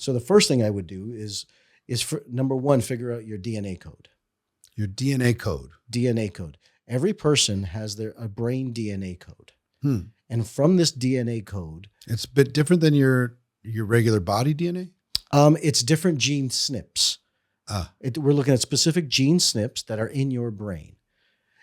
So the first thing I would do is for number one, figure out your DNA code. Your DNA code. DNA code. Every person has a brain DNA code. Hmm. And from this DNA code, It's a bit different than your regular body DNA? it's different gene SNPs. We're looking at specific gene SNPs that are in your brain.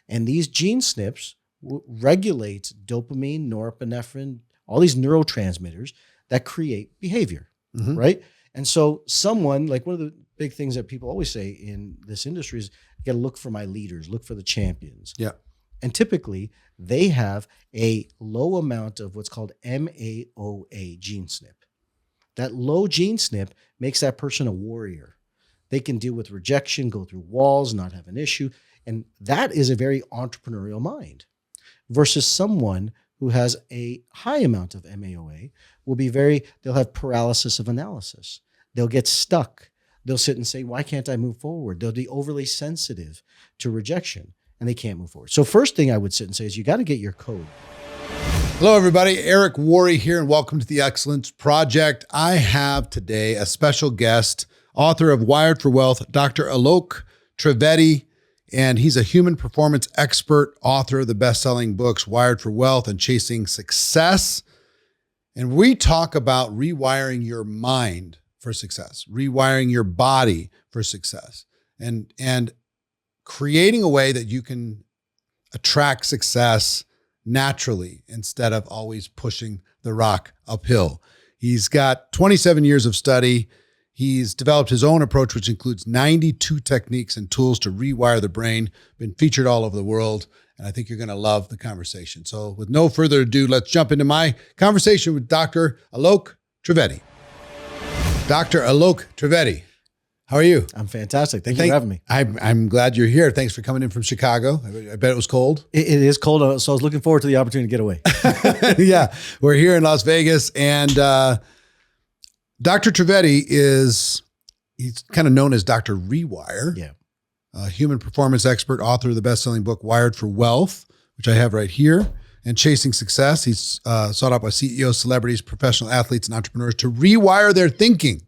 And these gene SNPs regulate dopamine, norepinephrine, all these neurotransmitters that create behavior, right? And so someone, like one of the big things that people always say in this industry is you got to look for my leaders, look for the champions. Yeah. And typically they have a low amount of what's called MAOA gene SNP. That low gene SNP makes that person a warrior. They can deal with rejection, go through walls, not have an issue. And that is a very entrepreneurial mind versus someone who has a high amount of MAOA they'll have paralysis of analysis. They'll get stuck. They'll sit and say, why can't I move forward? They'll be overly sensitive to rejection and they can't move forward. So first thing I would sit and say is you got to get your code. Hello, everybody. Eric Worre here, and welcome to the Excellence Project. I have today a special guest, author of Wired for Wealth, Dr. Alok Trivedi, and he's a human performance expert, author of the best-selling books Wired for Wealth and Chasing Success. And we talk about rewiring your mind for success, rewiring your body for success, and creating a way that you can attract success naturally instead of always pushing the rock uphill. He's got 27 years of study. He's developed his own approach, which includes 92 techniques and tools to rewire the brain, been featured all over the world, and I think you're going to love the conversation. So with no further ado, let's jump into my conversation with Dr. Alok Trivedi. Dr. Alok Trivedi, how are you? I'm fantastic. Thank you for having me. I'm glad you're here. Thanks for coming in from Chicago. I bet it was cold. It is cold, so I was looking forward to the opportunity to get away. Yeah, we're here in Las Vegas, and Dr. Trivedi he's kind of known as Dr. Rewire. Yeah. A human performance expert, author of the best-selling book, Wired for Wealth, which I have right here, and Chasing Success. He's sought out by CEOs, celebrities, professional athletes, and entrepreneurs to rewire their thinking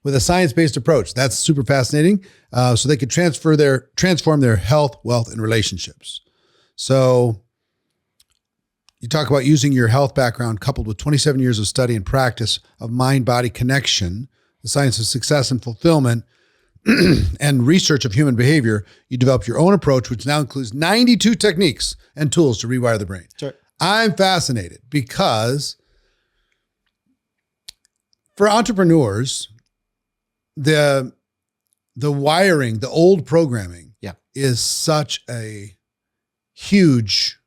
with a science-based approach. That's super fascinating. So they could transform their health, wealth, and relationships. So you talk about using your health background coupled with 27 years of study and practice of mind-body connection, the science of success and fulfillment, and research of human behavior. You develop your own approach, which now includes 92 techniques and tools to rewire the brain. Sure. I'm fascinated because for entrepreneurs, the wiring, the old programming is such a huge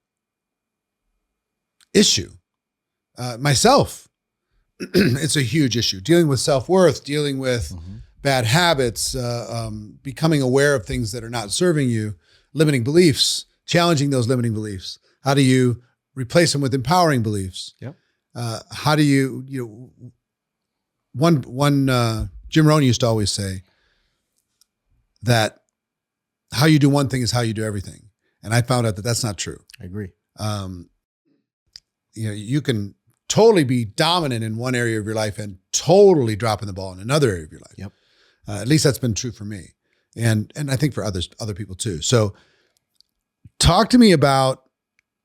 issue. Myself, it's a huge issue. Dealing with self-worth, dealing with bad habits, becoming aware of things that are not serving you, limiting beliefs, challenging those limiting beliefs. How do you replace them with empowering beliefs? Yep. How do you one Jim Rohn used to always say that how you do one thing is how you do everything. And I found out that that's not true. I agree. You can totally be dominant in one area of your life and totally dropping the ball in another area of your life. Yep. At least that's been true for me. And I think for other people too. So talk to me about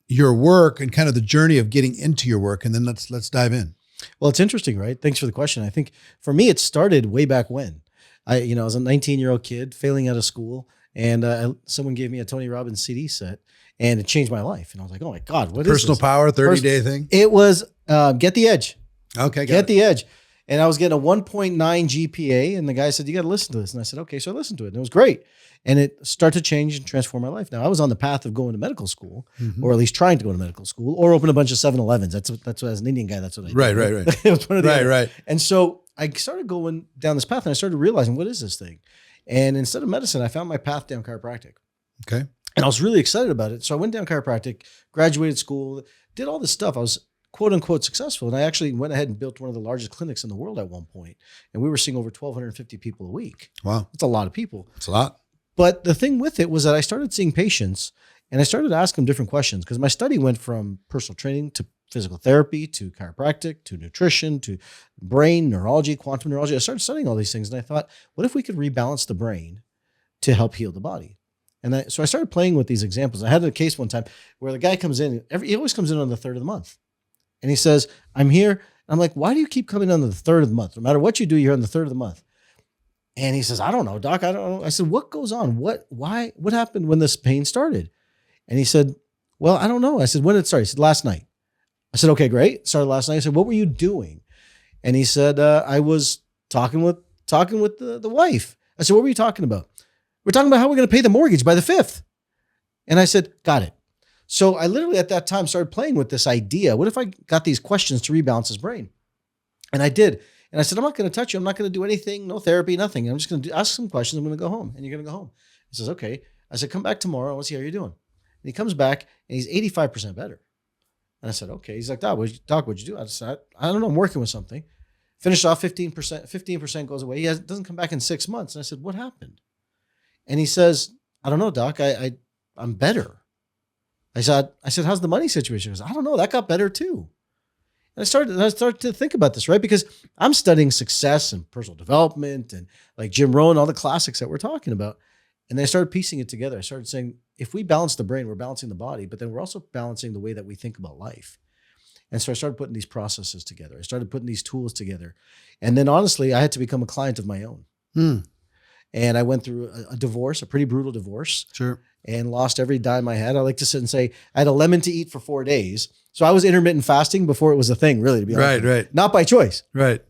your work and kind of the journey of getting into your work. And then let's dive in. Well, it's interesting, right? Thanks for the question. I think for me, it started way back when. I was a 19-year-old kid failing out of school, and someone gave me a Tony Robbins CD set, and it changed my life. And I was like, oh my God, what is this? Personal Power, 30-day thing? It was Get the Edge. Okay, Get the Edge. And I was getting a 1.9 GPA, and the guy said, you got to listen to this. And I said, okay. So I listened to it, and it was great. And it started to change and transform my life. Now, I was on the path of going to medical school, or at least trying to go to medical school, or open a bunch of 7-Elevens. That's what, as an Indian guy, that's what I did. Right. It was one of the other. Right. And so I started going down this path, and I started realizing, what is this thing? And instead of medicine, I found my path down chiropractic. Okay. And I was really excited about it. So I went down chiropractic, graduated school, did all this stuff. I was quote unquote successful. And I actually went ahead and built one of the largest clinics in the world at one point. And we were seeing over 1,250 people a week. Wow. That's a lot of people. It's a lot. But the thing with it was that I started seeing patients and I started asking them different questions because my study went from personal training to physical therapy to chiropractic to nutrition to brain, neurology, quantum neurology. I started studying all these things and I thought, what if we could rebalance the brain to help heal the body? And so I started playing with these examples. I had a case one time where the guy comes in, he always comes in on the 3rd of the month. And he says, I'm here. I'm like, why do you keep coming on the 3rd of the month? No matter what you do, you're on the 3rd of the month. And he says, I don't know, doc, I don't know. I said, what goes on? What happened when this pain started? And he said, well, I don't know. I said, when did it start? He said, last night. I said, okay, great. It started last night. I said, what were you doing? And he said, I was talking with the wife. I said, what were you talking about? We're talking about how we're going to pay the mortgage by the 5th. And I said, got it. So I literally at that time started playing with this idea. What if I got these questions to rebalance his brain? And I did. And I said, I'm not going to touch you. I'm not going to do anything, no therapy, nothing. I'm just going to ask some questions. I'm going to go home and you're going to go home. He says, okay. I said, come back tomorrow. I want to see how you're doing. And he comes back and he's 85% better. And I said, okay. He's like, Doc, what'd you do? I said, I don't know. I'm working with something. Finished off 15% goes away. He doesn't come back in 6 months. And I said, what happened? And he says, I don't know, doc. I'm better. I said, how's the money situation? He goes, I don't know. That got better too. And I started to think about this, right? Because I'm studying success and personal development and like Jim Rohn, all the classics that we're talking about. And then I started piecing it together. I started saying, if we balance the brain, we're balancing the body, but then we're also balancing the way that we think about life. And so I started putting these processes together. I started putting these tools together. And then honestly, I had to become a client of my own. And I went through a divorce, a pretty brutal divorce. Sure. And lost every dime I had. I like to sit and say, I had a lemon to eat for 4 days. So I was intermittent fasting before it was a thing, really, to be honest. Right. Not by choice. Right.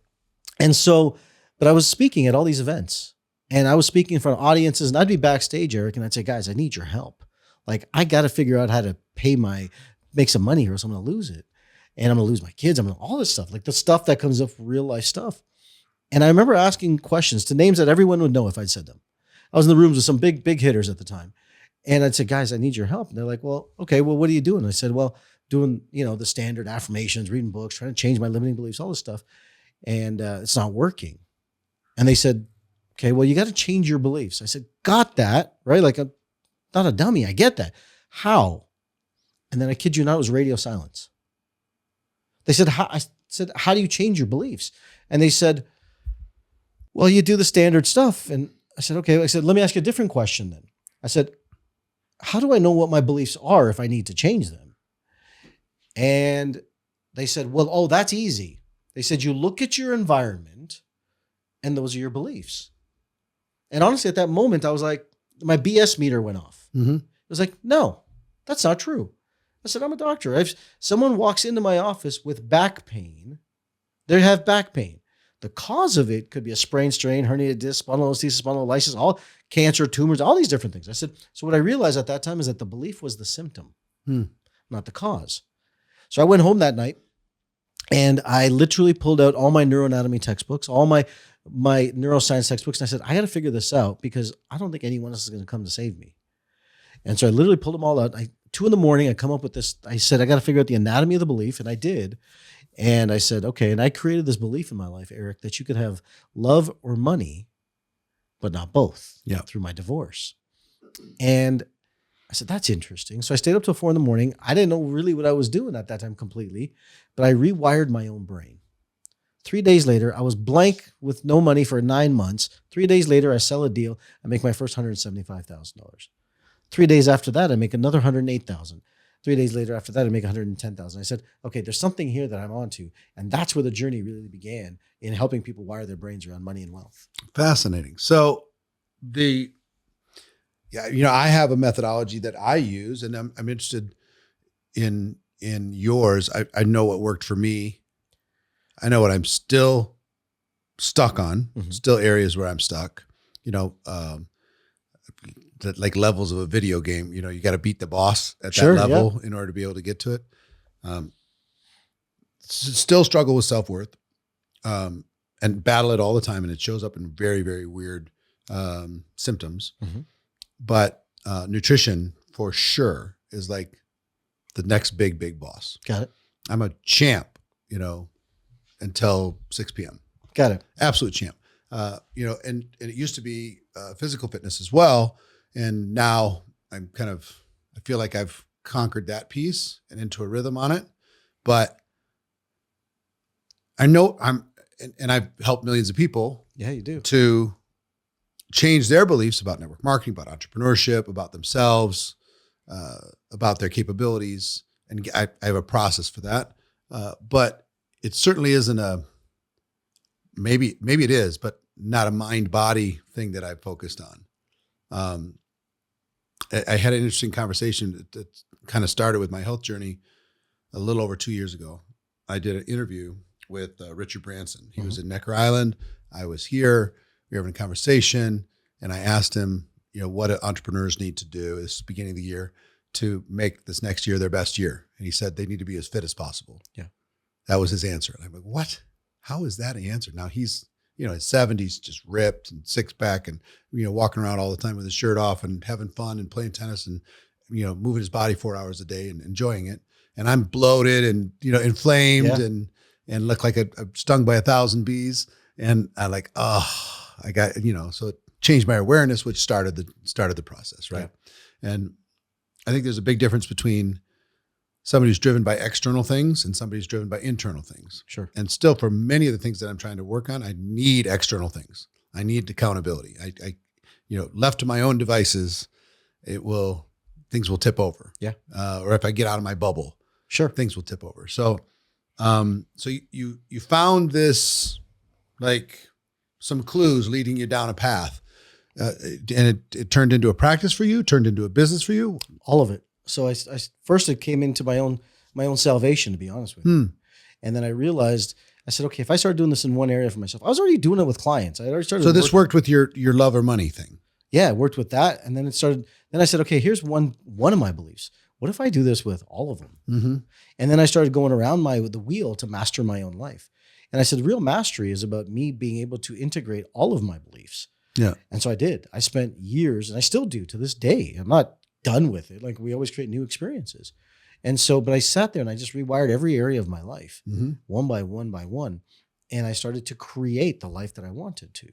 And so, but I was speaking at all these events and I was speaking in front of audiences and I'd be backstage, Eric, and I'd say, guys, I need your help. Like, I got to figure out how to make some money here or else I'm going to lose it. And I'm going to lose my kids. All this stuff, like the stuff that comes up, real life stuff. And I remember asking questions to names that everyone would know if I'd said them. I was in the rooms with some big hitters at the time. And I'd say, guys, I need your help. And they're like, well, okay, well, what are you doing? And I said, well, doing, the standard affirmations, reading books, trying to change my limiting beliefs, all this stuff. And it's not working. And they said, okay, well, you got to change your beliefs. I said, got that, right? Like, I'm not a dummy. I get that. How? And then I kid you not, it was radio silence. They said, I said, how do you change your beliefs? And they said, well, you do the standard stuff. And I said, okay. I said, let me ask you a different question then. I said, how do I know what my beliefs are if I need to change them? And they said, well, that's easy. They said, you look at your environment and those are your beliefs. And honestly, at that moment, I was like, my BS meter went off. Mm-hmm. It was like, no, that's not true. I said, I'm a doctor. If someone walks into my office with back pain, they have back pain. The cause of it could be a sprain, strain, herniated disc, spondylolisthesis, spondylolysis, all cancer, tumors, all these different things. I said, so what I realized at that time is that the belief was the symptom, not the cause. So I went home that night and I literally pulled out all my neuroanatomy textbooks, all my neuroscience textbooks. And I said, I got to figure this out because I don't think anyone else is going to come to save me. And so I literally pulled them all out. 2 a.m, I come up with this. I said, I got to figure out the anatomy of the belief. And I did. And I said, okay. And I created this belief in my life, Eric, that you could have love or money, but not both through my divorce. And I said, that's interesting. So I stayed up till 4 a.m. I didn't know really what I was doing at that time completely, but I rewired my own brain. 3 days later, I was blank with no money for 9 months. 3 days later, I sell a deal. I make my first $175,000. 3 days after that, I make another $108,000. 3 days later after that, I make $110,000. I said, okay, there's something here that I'm onto. And that's where the journey really began in helping people wire their brains around money and wealth. Fascinating. So I have a methodology that I use and I'm interested in yours. I know what worked for me. I know what I'm still stuck on, still areas where I'm stuck, like levels of a video game, you got to beat the boss at that level in order to be able to get to it. Still struggle with self-worth, and battle it all the time. And it shows up in very, very weird, symptoms, but, nutrition for sure is like the next big boss. Got it. I'm a champ, until 6 p.m. Got it. Absolute champ. And it used to be, physical fitness as well. And now I feel like I've conquered that piece and into a rhythm on it, but I know and I've helped millions of people. Yeah, you do. To change their beliefs about network marketing, about entrepreneurship, about themselves, about their capabilities. And I have a process for that. But it certainly isn't maybe it is, but not a mind body thing that I focused on. I had an interesting conversation that kind of started with my health journey a little over 2 years ago. I did an interview with Richard Branson. He was in Necker Island. I was here. We were having a conversation, and I asked him, what do entrepreneurs need to do this beginning of the year to make this next year their best year? And he said they need to be as fit as possible. Yeah. That was his answer. And I'm like, what? How is that an answer? Now he's, his 70s, just ripped and six pack and, walking around all the time with his shirt off and having fun and playing tennis and, moving his body 4 hours a day and enjoying it. And I'm bloated and, inflamed and look like I'm stung by 1,000 bees. And I like, I got, so it changed my awareness, which started the process. Right. Yeah. And I think there's a big difference between somebody who's driven by external things and somebody who's driven by internal things. Sure. And still, for many of the things that I'm trying to work on, I need external things. I need accountability. I left to my own devices, things will tip over. Yeah. Or if I get out of my bubble, sure, things will tip over. So, so you found this, like some clues leading you down a path, and it turned into a practice for you, turned into a business for you. All of it. So I first it came into my own salvation, to be honest with you. And then I realized, I said, okay, if I start doing this in one area for myself, I was already doing it with clients. I already started. So this worked with your love or money thing. Yeah, it worked with that. And then then I said, okay, here's one of my beliefs. What if I do this with all of them? Mm-hmm. And then I started going around the wheel to master my own life. And I said, real mastery is about me being able to integrate all of my beliefs. Yeah. And so I did. I spent years, and I still do to this day. I'm not done with it. Like, we always create new experiences. And so, but I sat there and I just rewired every area of my life, one by one by one. And I started to create the life that I wanted to.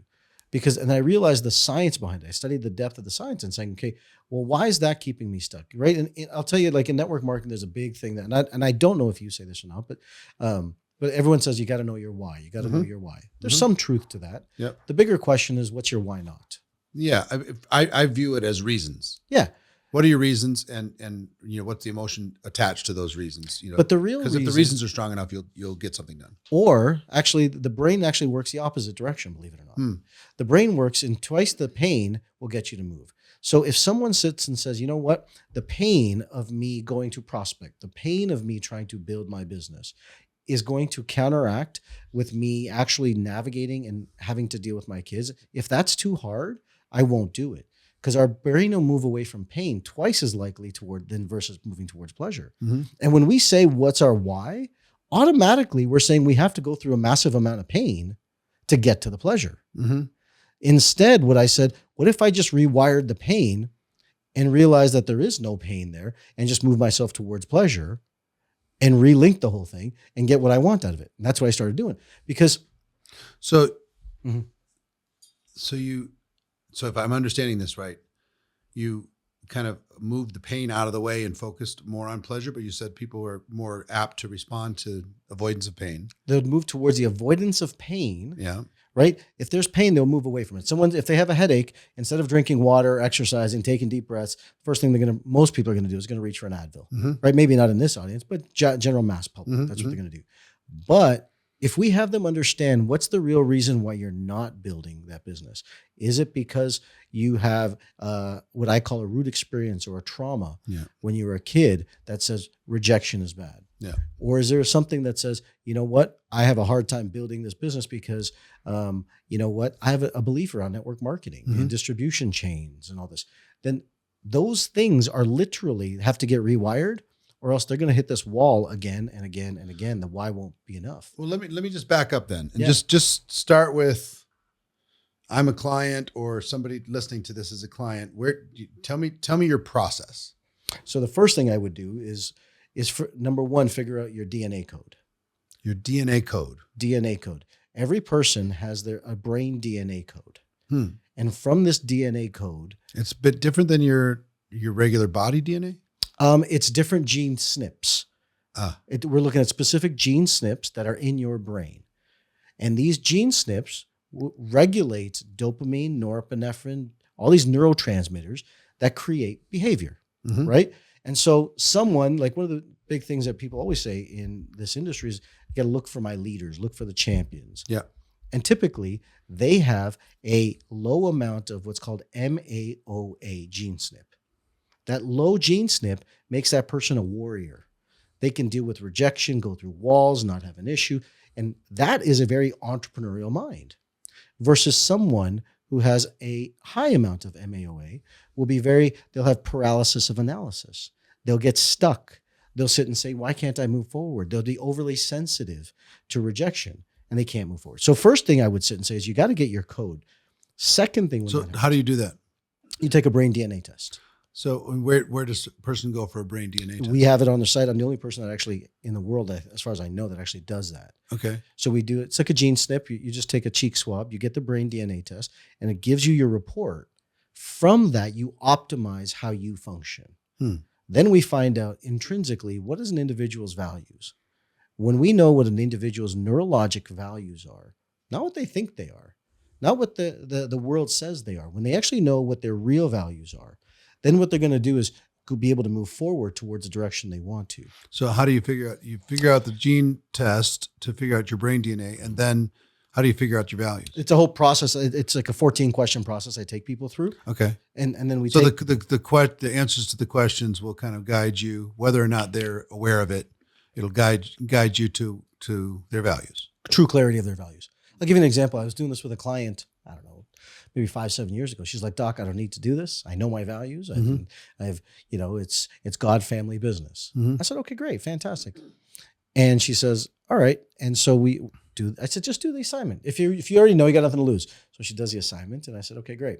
And I realized the science behind it. I studied the depth of the science and saying, okay, well, why is that keeping me stuck? Right. And I'll tell you, like in network marketing, there's a big thing and I don't know if you say this or not, but everyone says you got to know your why. You got to know your why. There's some truth to that. Yep. The bigger question is, what's your why not? Yeah. I view it as reasons. Yeah. What are your reasons, and what's the emotion attached to those reasons? But the real reason, because if the reasons are strong enough, you'll get something done. Or actually, the brain actually works the opposite direction. Believe it or not, the brain works in twice the pain will get you to move. So if someone sits and says, you know what, the pain of me going to prospect, the pain of me trying to build my business, is going to counteract with me actually navigating and having to deal with my kids. If that's too hard, I won't do it. Because our brain will move away from pain twice as likely versus moving towards pleasure. Mm-hmm. And when we say, what's our why? Automatically, we're saying we have to go through a massive amount of pain to get to the pleasure. Mm-hmm. Instead, what I said, what if I just rewired the pain and realized that there is no pain there and just move myself towards pleasure and relink the whole thing and get what I want out of it? And that's what I started doing. So if I'm understanding this right, you kind of moved the pain out of the way and focused more on pleasure, but you said people were more apt to respond to avoidance of pain. They would move towards the avoidance of pain. Yeah. Right? If there's pain, they'll move away from it. If they have a headache, instead of drinking water, exercising, taking deep breaths, first thing most people are going to do is going to reach for an Advil. Mm-hmm. Right? Maybe not in this audience, but general mass public. That's what they're going to do. But if we have them understand what's the real reason why you're not building that business, is it because you have what I call a root experience or a trauma when you were a kid that says rejection is bad? Yeah. Or is there something that says, you know what, I have a hard time building this business because, you know what, I have a belief around network marketing and distribution chains and all this. Then those things are literally have to get rewired, or else they're going to hit this wall again and again and again. The why won't be enough. Well, let me just back up then and just start with, I'm a client or somebody listening to this as a client. Tell me your process. So the first thing I would do is for number one, figure out your DNA code. Your DNA code. DNA code. Every person has a brain DNA code. And from this DNA code, it's a bit different than your regular body DNA. It's different gene SNPs, We're looking at specific gene snips that are in your brain. And these gene snips regulate dopamine, norepinephrine, all these neurotransmitters that create behavior, Mhm. right? And so someone, like one of the big things that people always say in this industry is you got to look for my leaders, look for the champions. Yeah. And typically they have a low amount of what's called MAOA gene snip. That low gene snip makes that person a warrior. They can deal with rejection, go through walls, not have an issue. And that is a very entrepreneurial mind versus someone who has a high amount of MAOA they'll have paralysis of analysis. They'll get stuck. They'll sit and say, why can't I move forward? They'll be overly sensitive to rejection and they can't move forward. So first thing I would sit and say is you got to get your code. Second thing. So how do you do that? You take a brain DNA test. So where does a person go for a brain DNA test? We have it on the site. I'm the only person that actually in the world, as far as I know, that actually does that. Okay. So we do it. It's like a gene snip. You just take a cheek swab, you get the brain DNA test, and it gives you your report. From that, you optimize how you function. Then we find out intrinsically what is an individual's values. When we know what an individual's neurologic values are, not what they think they are, not what the world says they are, when they actually know what their real values are, then what they're going to do is be able to move forward towards the direction they want to. So how do you figure out? You figure out the gene test to figure out your brain DNA, and then how do you figure out your values? It's a whole process. It's like a 14-question process I take people through. Okay. And then we so take... the answers to the questions will kind of guide you, whether or not they're aware of it. It'll guide you to their values. True clarity of their values. I'll give you an example. I was doing this with a client, I don't know, maybe 5-7 years ago. She's like, Doc, I don't need to do this. I know my values. I have, it's God, family, business. I said, okay, great. Fantastic. And she says, all right. And so I said, just do the assignment. If you already know, you got nothing to lose. So she does the assignment and I said, okay, great.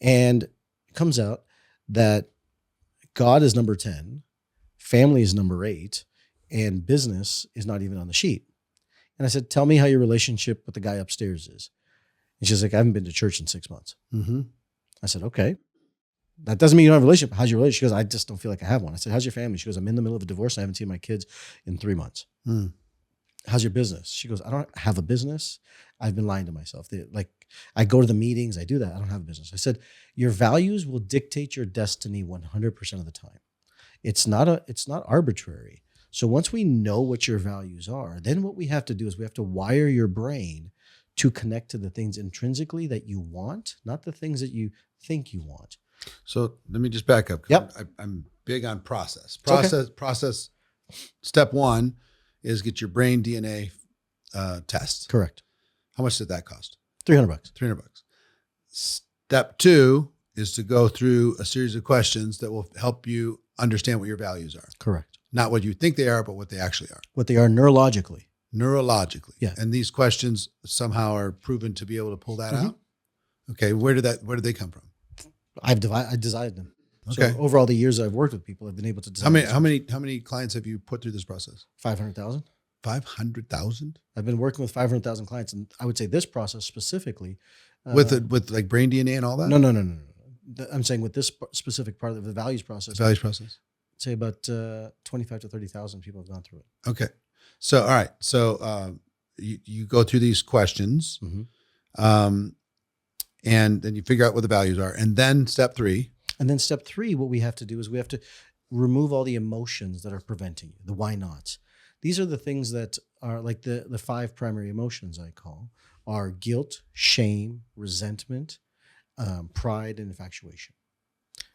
And it comes out that God is number 10, family is number 8, and business is not even on the sheet. And I said, tell me how your relationship with the guy upstairs is. And she's like, I haven't been to church in 6 months. I said, okay. That doesn't mean you don't have a relationship. How's your relationship? She goes, I just don't feel like I have one. I said, how's your family? She goes, I'm in the middle of a divorce. I haven't seen my kids in 3 months. How's your business? She goes, I don't have a business. I've been lying to myself. I go to the meetings. I do that. I don't have a business. I said, your values will dictate your destiny 100% of the time. It's not arbitrary. So once we know what your values are, then what we have to do is we have to wire your brain to connect to the things intrinsically that you want, not the things that you think you want. So let me just back up. Yep. I'm big on process. Okay. Process. Step 1 is get your brain DNA test. Correct. How much did that cost? $300. $300. Step 2 is to go through a series of questions that will help you understand what your values are. Correct. Not what you think they are, but what they actually are. What they are neurologically. Neurologically. Yeah. And these questions somehow are proven to be able to pull that out. Okay. Where did they come from? I designed them. Okay. So over all the years I've worked with people, I've been able to design. How many clients have you put through this process? 500,000. 500,000? I've been working with 500,000 clients, and I would say this process specifically with like brain DNA and all that. No. I'm saying with this specific part of the values process. The values process. I'd say about 25 to 30,000 people have gone through it. Okay. So all right. So you go through these questions, and then you figure out what the values are, and then step 3. And then step 3, what we have to do is we have to remove all the emotions that are preventing you, the why nots. These are the things that are like the 5 primary emotions I call are guilt, shame, resentment, pride, and infatuation.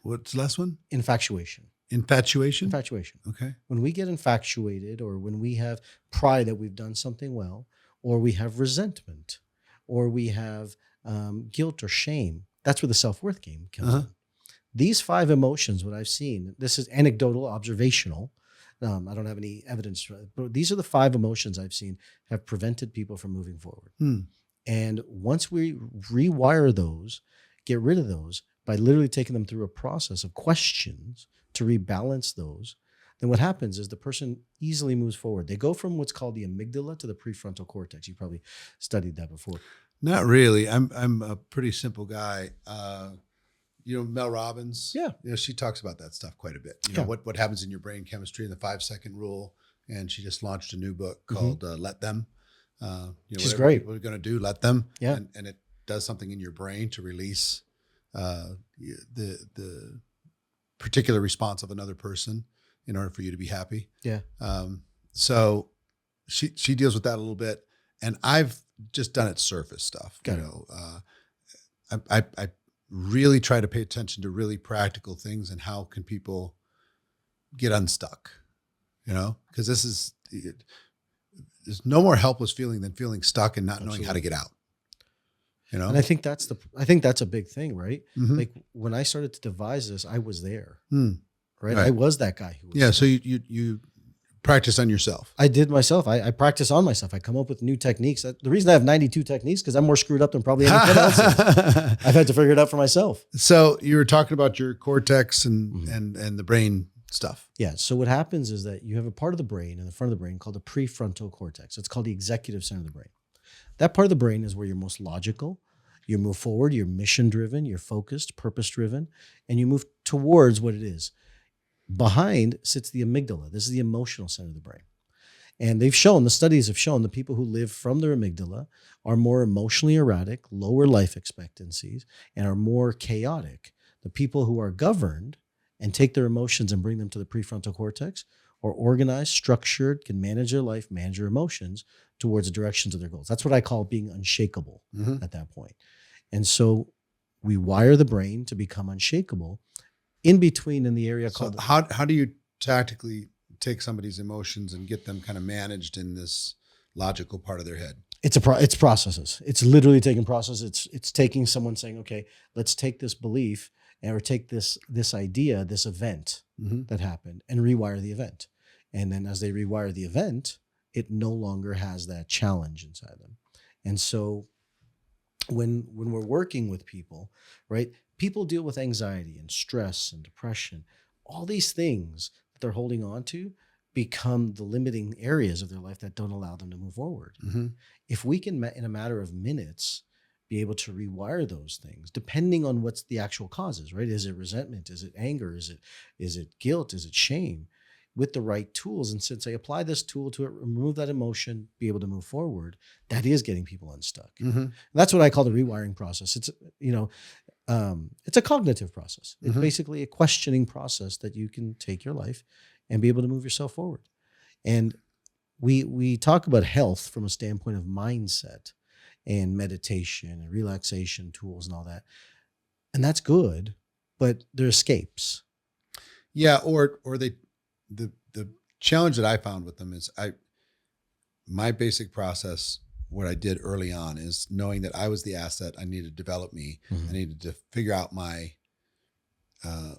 What's the last one? Infatuation. Infatuation? Infatuation. Okay. When we get infatuated, or when we have pride that we've done something well, or we have resentment, or we have guilt or shame, that's where the self-worth game comes in. These 5 emotions, what I've seen, this is anecdotal, observational. I don't have any evidence for it, but these are the 5 emotions I've seen have prevented people from moving forward. And once we rewire those, get rid of those by literally taking them through a process of questions to rebalance those, then what happens is the person easily moves forward. They go from what's called the amygdala to the prefrontal cortex. You probably studied that before. Not really. I'm a pretty simple guy. Mel Robbins. Yeah. She talks about that stuff quite a bit. What happens in your brain chemistry and the 5-second rule. and she just launched a new book called Let Them. Which is whatever great. people are going to do, let them. Yeah. And it does something in your brain to release the particular response of another person in order for you to be happy. Yeah. So she deals with that a little bit, and I've just done it surface stuff. Got it. I really try to pay attention to really practical things and how can people get unstuck, because there's no more helpless feeling than feeling stuck and not knowing how to get out. And I think that's a big thing, right? Mm-hmm. Like when I started to devise this, I was there, right? I was that guy who was there. So you practice on yourself. I did myself. I practice on myself. I come up with new techniques. The reason I have 92 techniques because I'm more screwed up than probably anyone else is. I've had to figure it out for myself. So you were talking about your cortex and the brain stuff. Yeah. So what happens is that you have a part of the brain in the front of the brain called the prefrontal cortex. It's called the executive center of the brain. That part of the brain is where you're most logical. You move forward, you're mission driven, you're focused, purpose driven, and you move towards what it is. Behind sits the amygdala. This is the emotional center of the brain. And the studies have shown the people who live from their amygdala are more emotionally erratic, lower life expectancies, and are more chaotic. The people who are governed and take their emotions and bring them to the prefrontal cortex are organized, structured, can manage their life, manage their emotions towards the directions of their goals. That's what I call being unshakable at that point. And so we wire the brain to become unshakable in between in the area called... How do you tactically take somebody's emotions and get them kind of managed in this logical part of their head? It's processes. It's literally taking process. It's taking someone saying, okay, let's take this belief or take this idea, this event that happened and rewire the event. And then as they rewire the event, it no longer has that challenge inside them. And so when we're working with people, right, people deal with anxiety and stress and depression. All these things that they're holding on to become the limiting areas of their life that don't allow them to move forward. If we can, in a matter of minutes, be able to rewire those things, depending on what's the actual causes, right? Is it resentment? Is it anger? Is it guilt? Is it shame? With the right tools, and since I apply this tool to it, remove that emotion, be able to move forward, that is getting people unstuck. And that's what I call the rewiring process. It's, it's a cognitive process. It's basically a questioning process that you can take your life and be able to move yourself forward. And we talk about health from a standpoint of mindset and meditation and relaxation tools and all that. And that's good, but they're escapes. Yeah. Or the challenge that I found with them is my basic process, what I did early on is knowing that I was the asset. I needed to develop me. I needed to figure out my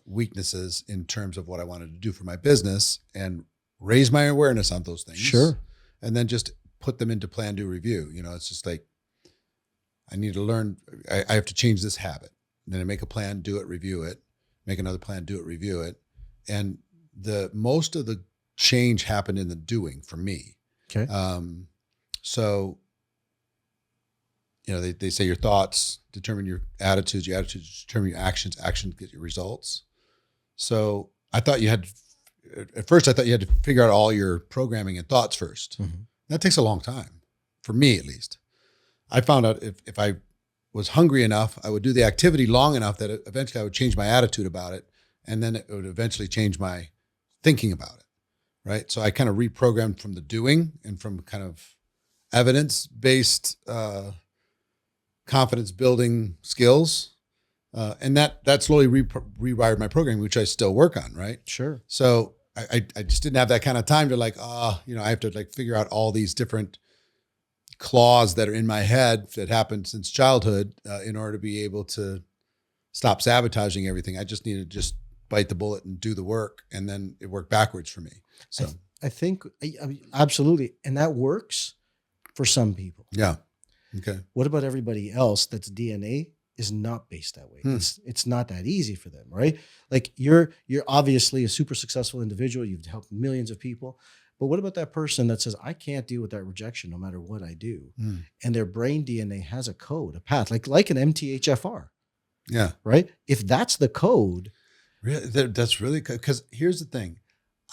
weaknesses in terms of what I wanted to do for my business and raise my awareness on those things. Sure. And then just put them into plan, do, review. It's just like, I need to learn, I have to change this habit. And then I make a plan, do it, review it, make another plan, do it, review it. And most of the change happened in the doing for me. Okay. So, they say your thoughts determine your attitudes determine your actions get your results. So at first I thought you had to figure out all your programming and thoughts first. That takes a long time, for me at least. I found out if I was hungry enough, I would do the activity long enough that eventually I would change my attitude about it. And then it would eventually change my thinking about it, right? So I kind of reprogrammed from the doing and from kind of evidence-based confidence building skills. And that slowly rewired my programming, which I still work on, right? Sure. So I just didn't have that kind of time to I have to figure out all these different claws that are in my head that happened since childhood in order to be able to stop sabotaging everything. I just needed to just bite the bullet and do the work. And then it worked backwards for me. So I think absolutely. And that works for some people. Yeah. Okay. What about everybody else that's DNA is not based that way? It's not that easy for them, right? Like you're obviously a super successful individual. You've helped millions of people. But what about that person that says, I can't deal with that rejection no matter what I do? And their brain DNA has a code, a path, like an MTHFR. Yeah. Right? If that's the code. Really, that's really good. Because here's the thing.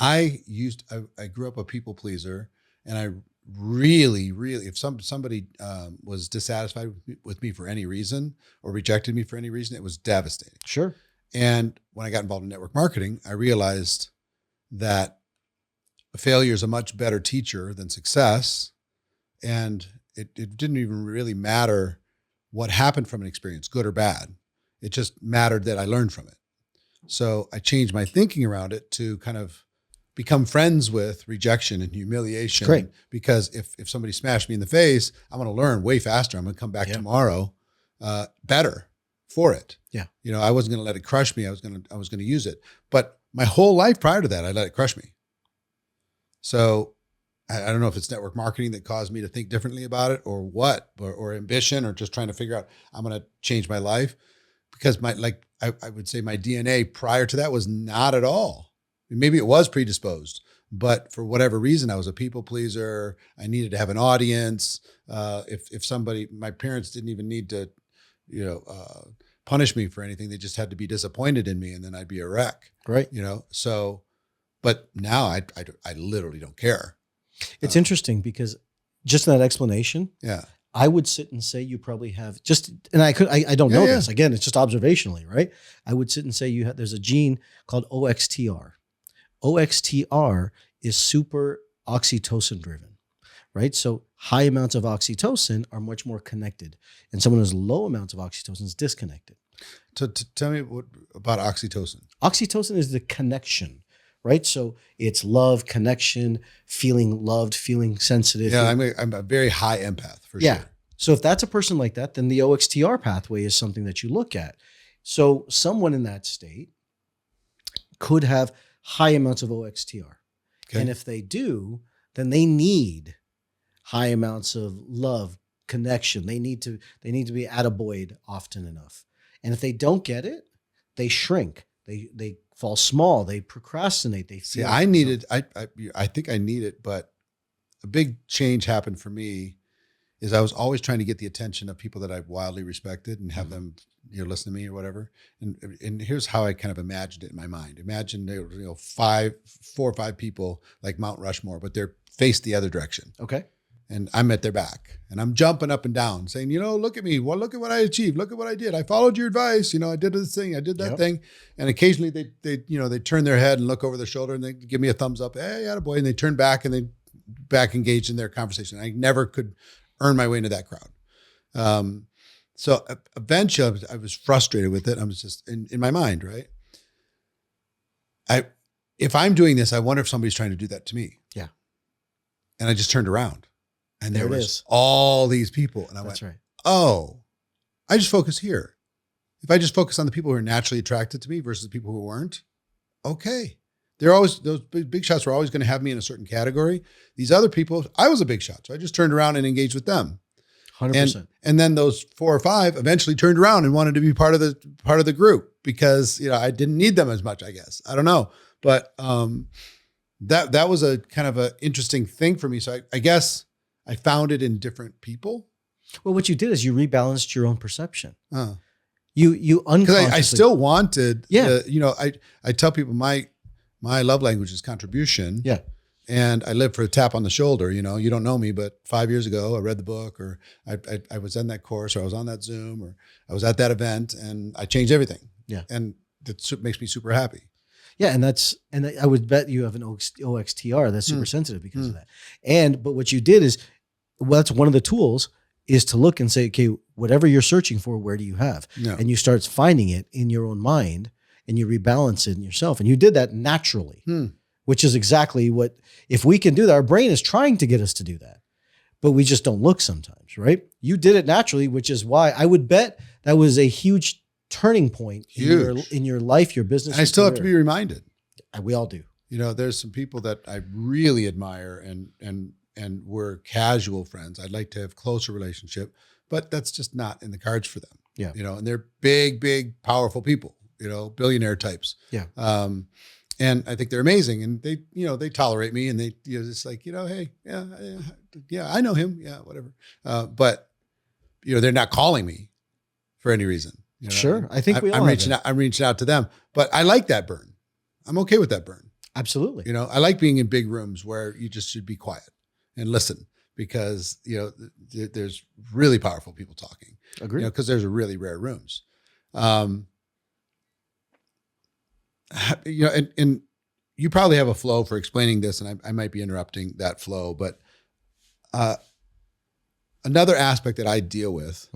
I grew up a people pleaser, and I really, if somebody was dissatisfied with me for any reason or rejected me for any reason, it was devastating. Sure. And when I got involved in network marketing, I realized that failure is a much better teacher than success. And it didn't even really matter what happened from an experience, good or bad. It just mattered that I learned from it. So I changed my thinking around it to kind of become friends with rejection and humiliation. Great. Because if somebody smashed me in the face, I'm going to learn way faster. I'm going to come back tomorrow better for it. Yeah. I wasn't going to let it crush me. I was going to use it. But my whole life prior to that, I let it crush me. So I don't know if it's network marketing that caused me to think differently about it, or what, or ambition, or just trying to figure out I'm going to change my life, because I would say my DNA prior to that was not at all. Maybe it was predisposed, but for whatever reason, I was a people pleaser. I needed to have an audience. If somebody, my parents didn't even need to, punish me for anything. They just had to be disappointed in me, and then I'd be a wreck. Right. So, but now I literally don't care. It's interesting because just in that explanation, Yeah. I would sit and say you probably have and I don't know this. Again, it's just observationally, right? I would sit and say there's a gene called OXTR. OXTR is super oxytocin driven, right? So high amounts of oxytocin are much more connected, and someone who has low amounts of oxytocin is disconnected. So tell me about oxytocin. Oxytocin is the connection, right? So it's love, connection, feeling loved, feeling sensitive. Yeah, I'm a very high empath for sure. So if that's a person like that, then the OXTR pathway is something that you look at. So someone in that state could have high amounts of OXTR. Okay. And if they do, then they need high amounts of love, connection. They need to be attaboyed often enough. And if they don't get it, they shrink. They fall small. They procrastinate. They feel. See, I needed. I think I need it, but a big change happened for me. Is I was always trying to get the attention of people that I wildly respected and have them, listen to me or whatever. And here's how I kind of imagined it in my mind. Imagine there were, 4 or 5 people like Mount Rushmore, but they're faced the other direction. Okay. And I'm at their back, and I'm jumping up and down saying, look at me. Well, look at what I achieved. Look at what I did. I followed your advice. I did this thing. I did that thing. And occasionally they turn their head and look over their shoulder and they give me a thumbs up. Hey, attaboy. And they turn back and they back engaged in their conversation. I never could earn my way into that crowd. So eventually I was frustrated with it. I was just in my mind, right? If I'm doing this, I wonder if somebody's trying to do that to me. Yeah. And I just turned around, and there was is. all these people. And I That's went, right. oh, I just focus here. If I just focus on the people who are naturally attracted to me versus the people who weren't, okay. Those big shots were always going to have me in a certain category. These other people, I was a big shot. So I just turned around and engaged with them. 100%. And then those 4 or 5 eventually turned around and wanted to be part of the group because, I didn't need them as much, I guess. I don't know. But that was a kind of an interesting thing for me. So I guess I found it in different people. Well, what you did is you rebalanced your own perception. You unconsciously. Because I still wanted, Yeah. I tell people my love language is contribution. Yeah. And I live for a tap on the shoulder. You don't know me, but 5 years ago I read the book, or I was in that course, or I was on that Zoom, or I was at that event, and I changed everything. Yeah. And that makes me super happy. Yeah. And I would bet you have an OXTR that's super sensitive because of that. But what you did is, that's one of the tools is to look and say, okay, whatever you're searching for, where do you have? Yeah. And you start finding it in your own mind, and you rebalance it in yourself. And you did that naturally, which is exactly what, if we can do that, our brain is trying to get us to do that, but we just don't look sometimes, right? You did it naturally, which is why I would bet that was a huge turning point in your life, your business. And I still have to be reminded. We all do. There's some people that I really admire and we're casual friends. I'd like to have closer relationship, but that's just not in the cards for them. Yeah. And they're big, powerful people, billionaire types. Yeah. And I think they're amazing, and they tolerate me, and they, just like, hey, yeah, I know him. Yeah, whatever. But they're not calling me for any reason. Sure. I think we all I'm have reaching that. out. I'm reaching out to them, but I like that burn. I'm okay with that burn. Absolutely. You know, I like being in big rooms where you just should be quiet and listen because, you know, there's really powerful people talking, Agree. you know, because there's really rare rooms. You know, and you probably have a flow for explaining this, and I might be interrupting that flow, but another aspect that I deal with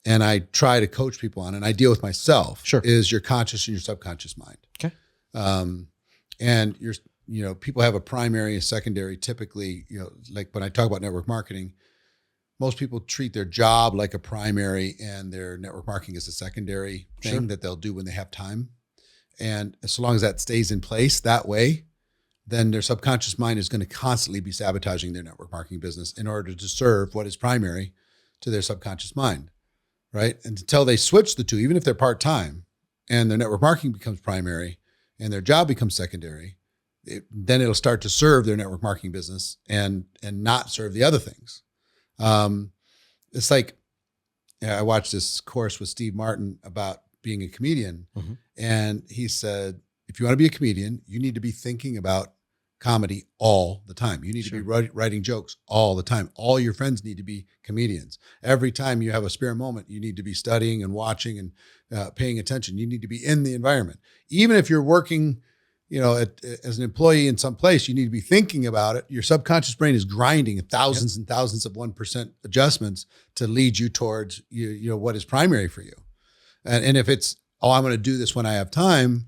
and I try to coach people on, and I deal with myself, is your conscious and your subconscious mind. Okay. And you know, people have a primary and secondary. Typically, you know, like when I talk about network marketing, most people treat their job like a primary and their network marketing is a secondary thing that they'll do when they have time. And so long as that stays in place that way, then their subconscious mind is going to constantly be sabotaging their network marketing business in order to serve what is primary to their subconscious mind, right? And until they switch the two, even if they're part-time and their network marketing becomes primary and their job becomes secondary, then it'll start to serve their network marketing business and not serve the other things. It's like, I watched this course with Steve Martin about being a comedian. And he said, if you want to be a comedian, you need to be thinking about comedy all the time. You need to be writing jokes all the time. All your friends need to be comedians. Every time you have a spare moment, you need to be studying and watching and paying attention. You need to be in the environment. Even if you're working, you know, as an employee in some place, you need to be thinking about it. Your subconscious brain is grinding thousands and thousands of 1% adjustments to lead you towards you know what is primary for you. And if it's, oh, I'm going to do this when I have time,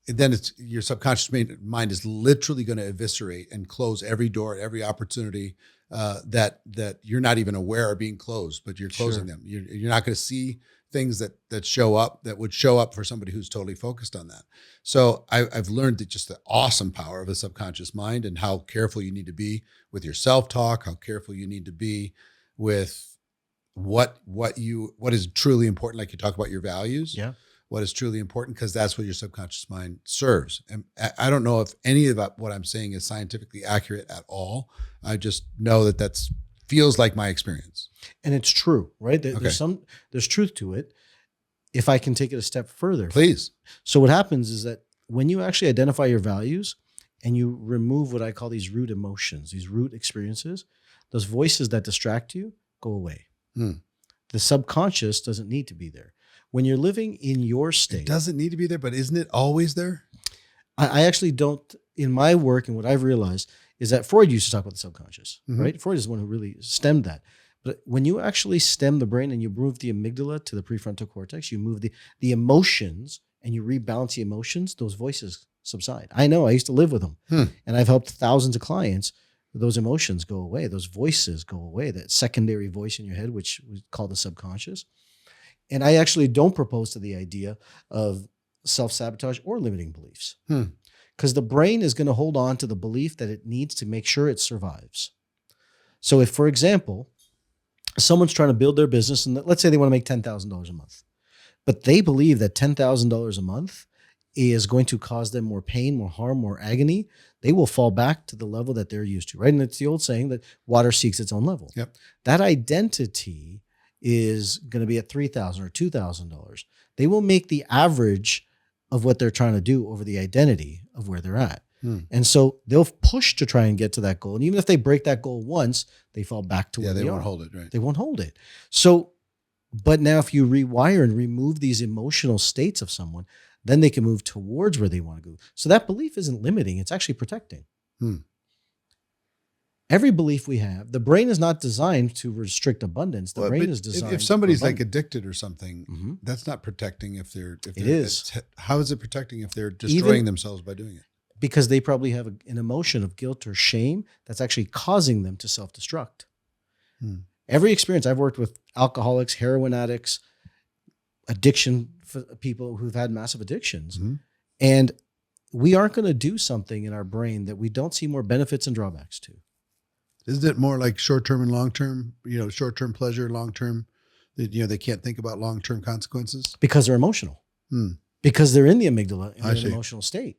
then it's your subconscious mind is literally going to eviscerate and close every door, every opportunity that you're not even aware are being closed, but you're closing them. You're not going to see things that show up that would show up for somebody who's totally focused on that. So I've learned that just the awesome power of a subconscious mind and how careful you need to be with your self-talk, how careful you need to be with what is truly important. Like you talk about your values, what is truly important, because that's what your subconscious mind serves. And I don't know if any of what I'm saying is scientifically accurate at all. I just know that that's feels like my experience. And it's true, right? There's truth to it. If I can take it a step further. Please. So what happens is that when you actually identify your values and you remove what I call these root emotions, these root experiences, those voices that distract you go away. The subconscious doesn't need to be there. When you're living in your state. It doesn't need to be there, but isn't it always there? I actually don't, in my work and what I've realized is that Freud used to talk about the subconscious, right? Freud is the one who really stemmed that. But when you actually stem the brain and you move the amygdala to the prefrontal cortex, you move the emotions and you rebalance the emotions, those voices subside. I know, I used to live with them and I've helped thousands of clients. Those emotions go away. Those voices go away. That secondary voice in your head, which we call the subconscious. And I actually don't propose to the idea of self-sabotage or limiting beliefs because the brain is going to hold on to the belief that it needs to make sure it survives. So if, for example, someone's trying to build their business and let's say they want to make $10,000 a month, but they believe that $10,000 a month is going to cause them more pain, more harm, more agony, they will fall back to the level that they're used to, right? And it's the old saying that water seeks its own level. That identity is going to be at $3,000 or $2,000. They will make the average of what they're trying to do over the identity of where they're at. And so they'll push to try and get to that goal. And even if they break that goal once, they fall back to where they won't are. hold it, right? They won't hold it. So, but now if you rewire and remove these emotional states of someone, then they can move towards where they want to go. So that belief isn't limiting, it's actually protecting. Every belief we have, the brain is not designed to restrict abundance. The brain is designed. If somebody's like addicted or something, that's not protecting if they're, it is. How is it protecting if they're destroying themselves by doing it? Because they probably have an emotion of guilt or shame that's actually causing them to self-destruct. Every experience, I've worked with alcoholics, heroin addicts, addiction for people who've had massive addictions. And we aren't going to do something in our brain that we don't see more benefits and drawbacks to. Isn't it more like short-term and long-term, short-term pleasure, long-term, they can't think about long-term consequences? Because they're emotional. Because they're in the amygdala in an emotional state.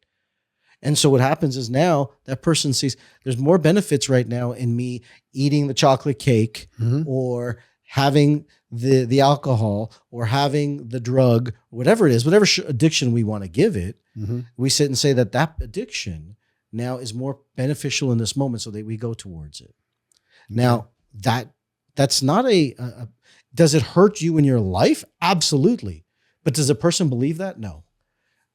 And so what happens is now that person sees there's more benefits right now in me eating the chocolate cake or having the alcohol or having the drug, whatever it is, whatever addiction we want to give it, we sit and say that addiction now is more beneficial in this moment, so that we go towards it. Now that's not does it hurt you in your life? Absolutely. But does a person believe that? No.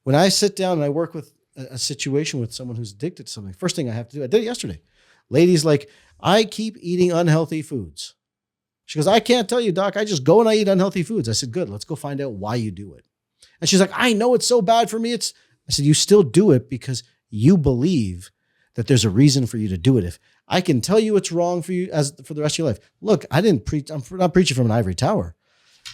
When I sit down and I work with a situation with someone who's addicted to something, first thing I have to do, I did it yesterday. Lady's like, I keep eating unhealthy foods. She goes, I can't tell you, doc. I just go and I eat unhealthy foods. I said, good. Let's go find out why you do it. And she's like, I know it's so bad for me. I said, you still do it because you believe that there's a reason for you to do it. If I can tell you it's wrong for you for the rest of your life. Look, I didn't preach. I'm not preaching from an ivory tower.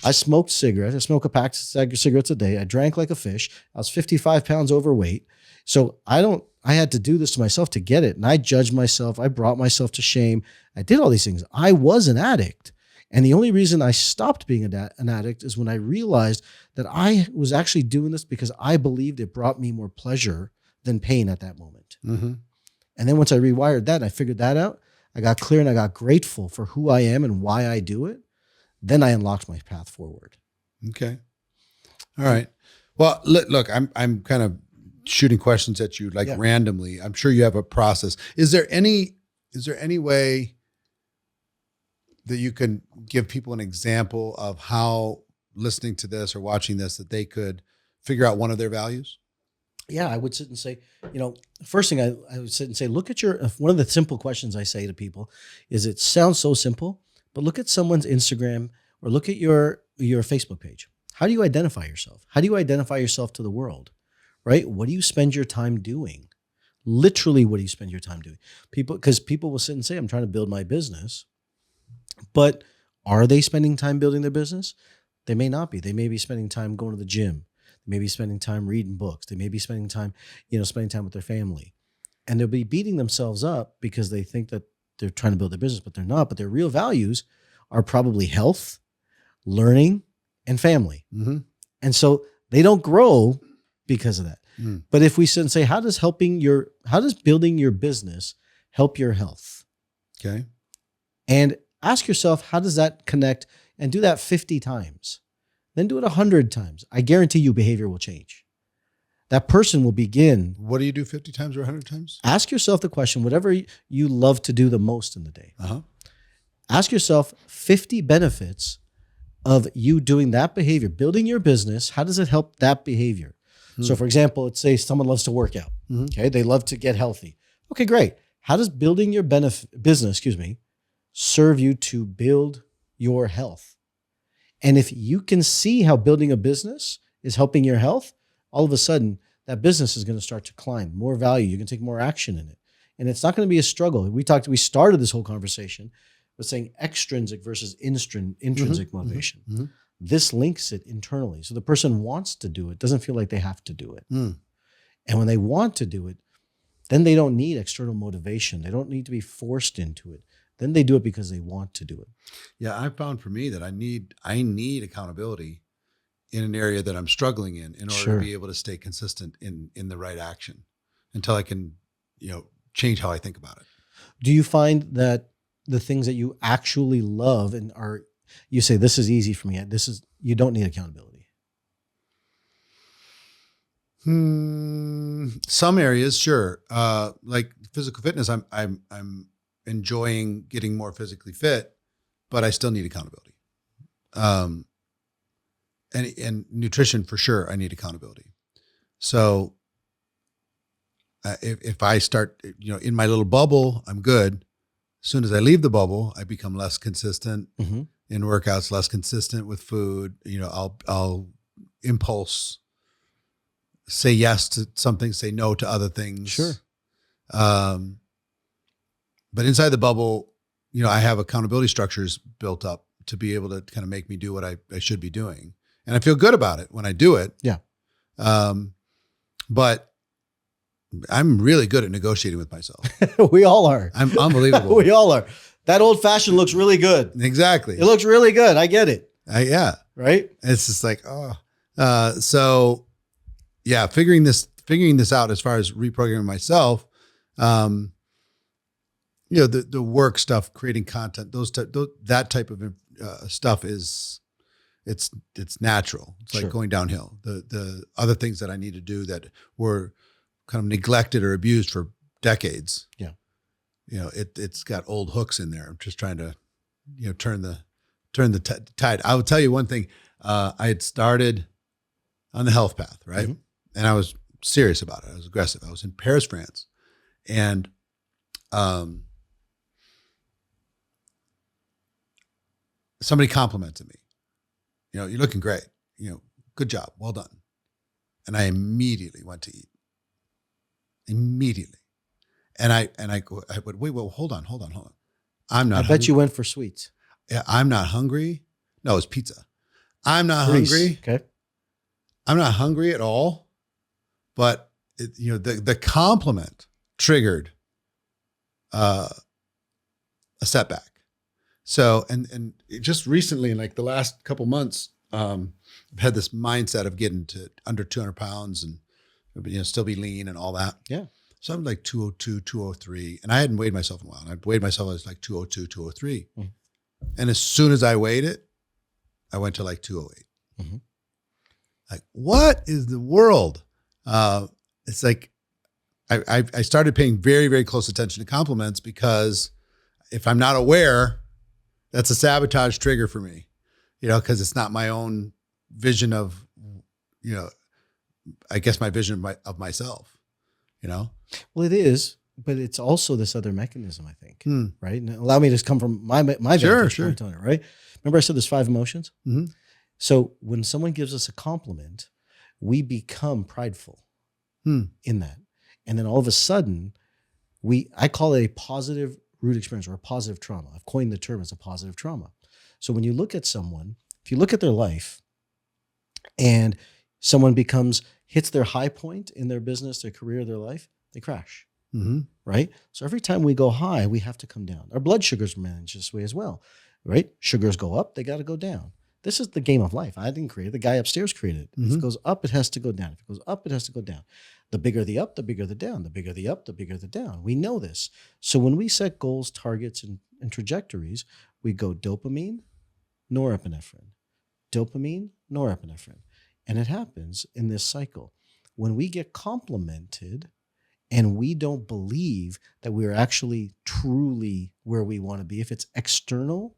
I smoked cigarettes. I smoke a pack of cigarettes a day. I drank like a fish. I was 55 pounds overweight. So I had to do this to myself to get it. And I judged myself. I brought myself to shame. I did all these things. I was an addict. And the only reason I stopped being an addict is when I realized that I was actually doing this because I believed it brought me more pleasure than pain at that moment. Mm-hmm. And then once I rewired that and I figured that out, I got clear and I got grateful for who I am and why I do it. Then I unlocked my path forward. Okay. All right. Well, look, I'm kind of shooting questions at you randomly. I'm sure you have a process. Is there any way that you can give people an example of how listening to this or watching this, that they could figure out one of their values? Yeah, I would sit and say, first thing I would sit and say, look at one of the simple questions I say to people is, it sounds so simple, but look at someone's Instagram or look at your Facebook page. How do you identify yourself? How do you identify yourself to the world, right? What do you spend your time doing? Literally, what do you spend your time doing? Because people will sit and say, I'm trying to build my business, but are they spending time building their business? They may not be. They may be spending time going to the gym. They may be spending time reading books. They may be spending time, spending time with their family. And they'll be beating themselves up because they think that they're trying to build their business, but they're not. But their real values are probably health, learning, and family. Mm-hmm. And so they don't grow because of that. Mm. But if we sit and say, how does building your business help your health? Okay. And ask yourself, how does that connect? And do that 50 times. Then do it 100 times. I guarantee you behavior will change. That person will begin. What do you do 50 times or 100 times? Ask yourself the question, whatever you love to do the most in the day. Uh-huh. Ask yourself 50 benefits of you doing that behavior, building your business. How does it help that behavior? So for example, let's say someone loves to work out. Mm-hmm. Okay. They love to get healthy. Okay, great. How does building your business, serve you to build your health? And if you can see how building a business is helping your health, all of a sudden that business is going to start to climb more value. You can take more action in it. And it's not going to be a struggle. We started this whole conversation with saying extrinsic versus intrinsic motivation. Mm-hmm. This links it internally. So the person wants to do it, doesn't feel like they have to do it. Mm. And when they want to do it, then they don't need external motivation. They don't need to be forced into it. Then they do it because they want to do it. Yeah, I found for me that I need accountability in an area that I'm struggling in order to be able to stay consistent in the right action until I can, change how I think about it. Do you find that the things that you actually love and you say, this is easy for me, you don't need accountability? Some areas, sure. Like physical fitness, I'm enjoying getting more physically fit, but I still need accountability. And nutrition for sure, I need accountability. So if I start, in my little bubble, I'm good. As soon as I leave the bubble, I become less consistent in workouts, less consistent with food. I'll impulse, say yes to something, say no to other things. Sure. But inside the bubble, I have accountability structures built up to be able to kind of make me do what I should be doing. And I feel good about it when I do it. Yeah. But I'm really good at negotiating with myself. We all are. I'm unbelievable. We all are. That old fashioned looks really good. Exactly. It looks really good. I get it. Yeah. Right. It's just like, so yeah, figuring this out as far as reprogramming myself, the work stuff, creating content, that type of stuff it's natural. It's like Sure. going downhill. The other things that I need to do that were kind of neglected or abused for decades. Yeah. It's got old hooks in there. I'm just trying to, turn the tide. I will tell you one thing. I had started on the health path, right? Mhm. And I was serious about it. I was aggressive. I was in Paris, France. And, somebody complimented me. You're looking great. Good job. Well done. And I immediately went to eat. Immediately. And I went, wait, well, hold on. I'm not I bet you went for sweets. Yeah, I'm not hungry. No, it's pizza. I'm not Grease. hungry. Okay. I'm not hungry at all. But the compliment triggered a setback. So, and just recently, in like the last couple months, I've had this mindset of getting to under 200 pounds and, still be lean and all that. Yeah. So I'm like 202, 203. And I hadn't weighed myself in a while. And I'd weighed myself as like 202, 203. Mhm. And as soon as I weighed it, I went to like 208. Mm-hmm. Like, what is the world? It's like, I started paying very, very close attention to compliments, because if I'm not aware, that's a sabotage trigger for me, because it's not my own vision of, I guess my vision of myself, Well, it is, but it's also this other mechanism, I think, Hmm. right? And allow me to come from my Sure, vantage sure. point on it, right? Remember I said there's 5 emotions? Mm-hmm. So when someone gives us a compliment, we become prideful in that. And then all of a sudden, I call it a positive root experience or a positive trauma. I've coined the term as a positive trauma. So when you look at someone, if you look at their life and someone hits their high point in their business, their career, their life, they crash, Mm-hmm. right? So every time we go high, we have to come down. Our blood sugars are managed this way as well, right? Sugars go up, they got to go down. This is the game of life. I didn't create it. The guy upstairs created it. If Mhm. it goes up, it has to go down. If it goes up, it has to go down. The bigger the up, the bigger the down. The bigger the up, the bigger the down. We know this. So when we set goals, targets, and trajectories, we go dopamine, norepinephrine, dopamine, norepinephrine. And it happens in this cycle. When we get complimented and we don't believe that we're actually truly where we want to be, if it's external,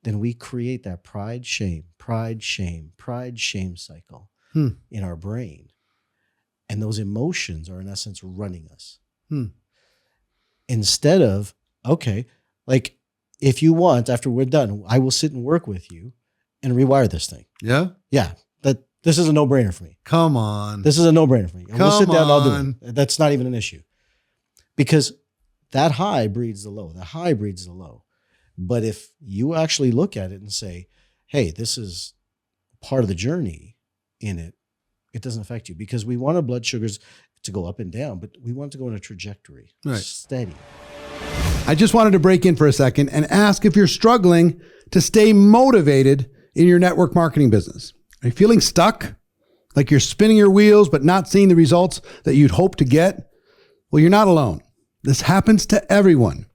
then we create that pride, shame cycle in our brain. And those emotions are in essence running us. Instead of, okay, like if you want, after we're done, I will sit and work with you and rewire this thing. Yeah. Yeah. This is a no-brainer for me. Come on. This is a no-brainer for me. And we'll sit down and I'll on. do it. That's not even an issue. Because that high breeds the low. The high breeds the low. But if you actually look at it and say, hey, this is part of the journey in it, it doesn't affect you, because we want our blood sugars to go up and down, but we want it to go in a trajectory, Right. steady. I just wanted to break in for a second and ask if you're struggling to stay motivated in your network marketing business. Are you feeling stuck? Like you're spinning your wheels, but not seeing the results that you'd hope to get? Well, you're not alone. This happens to everyone.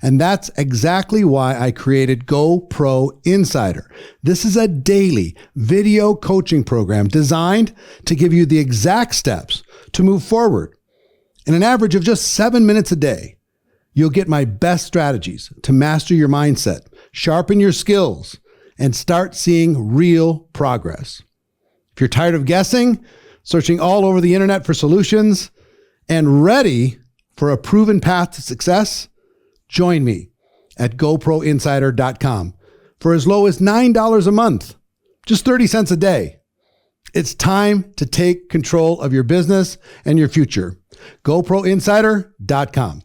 And that's exactly why I created GoPro Insider. This is a daily video coaching program designed to give you the exact steps to move forward. In an average of just 7 minutes a day, you'll get my best strategies to master your mindset, sharpen your skills, and start seeing real progress. If you're tired of guessing, searching all over the internet for solutions, and ready for a proven path to success, join me at GoProInsider.com for as low as $9 a month, just 30 cents a day. It's time to take control of your business and your future. GoProInsider.com.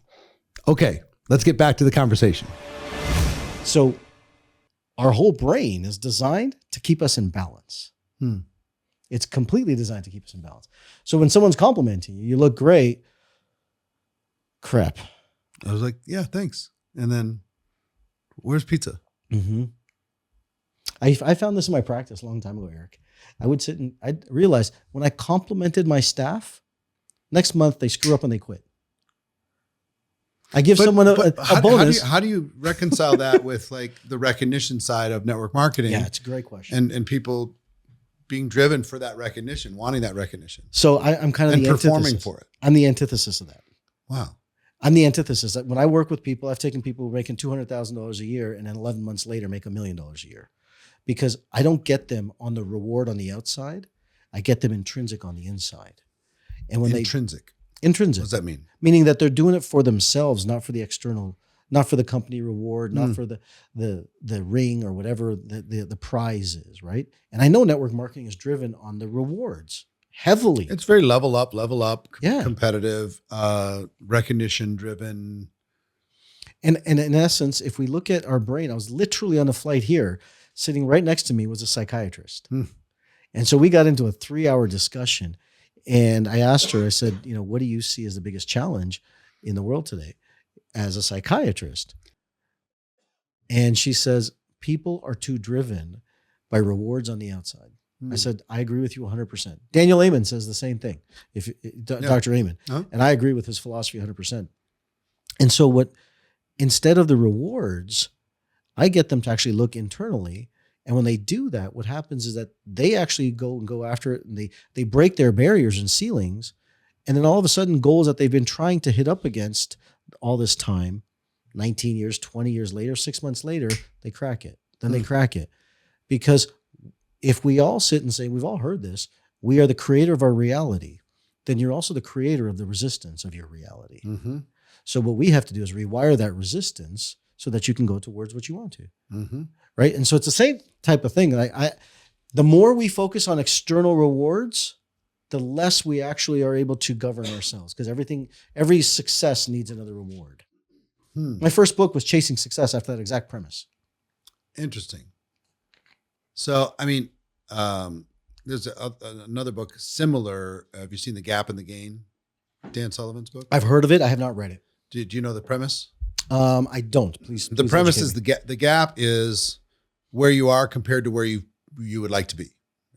Okay, let's get back to the conversation. So our whole brain is designed to keep us in balance. It's completely designed to keep us in balance. So when someone's complimenting you, you look great. Crap. I was like, yeah, thanks. And then, where's pizza? Mm-hmm. I found this in my practice a long time ago, Eric. I would sit and I realized when I complimented my staff, next month they screw up and they quit. I give someone a bonus. How do you reconcile that with like the recognition side of network marketing? Yeah, it's a great question. And people being driven for that recognition, wanting that recognition. So I'm kind of and the performing antithesis. for it. I'm the antithesis of that. Wow. I'm the antithesis. When I work with people, I've taken people making $200,000 a year and then 11 months later make $1 million a year, because I don't get them on the reward on the outside. I get them intrinsic on the inside. And when intrinsic. What does that mean? Meaning that they're doing it for themselves, not for the external, not for the company reward, not for the ring or whatever the prize is, right? And I know network marketing is driven on the rewards heavily. It's very level up, Yeah. competitive, recognition driven. And in essence, if we look at our brain, I was literally on a flight here, sitting right next to me was a psychiatrist. And so we got into a 3-hour discussion, and I asked her, I said, what do you see as the biggest challenge in the world today as a psychiatrist? And she says, people are too driven by rewards on the outside. I said, I agree with you 100%. Daniel Amen says the same thing, Dr. Amen. And I agree with his philosophy 100%. And so instead of the rewards, I get them to actually look internally. And when they do that, what happens is that they actually go after it, and they break their barriers and ceilings. And then all of a sudden, goals that they've been trying to hit up against all this time, 19 years, 20 years later, 6 months later, they crack it. Then they crack it. Because if we all sit and say, we've all heard this, we are the creator of our reality, then you're also the creator of the resistance of your reality. So what we have to do is rewire that resistance so that you can go towards what you want to. Right. And so it's the same type of thing. The more we focus on external rewards, the less we actually are able to govern ourselves, because every success needs another reward. My first book was Chasing Success after that exact premise. Interesting. So, I mean, there's another book similar. Have you seen The Gap and the Gain? Dan Sullivan's book? I've heard of it. I have not read it. Do you know the premise? I don't. Please. The premise is the gap is where you are compared to where you would like to be,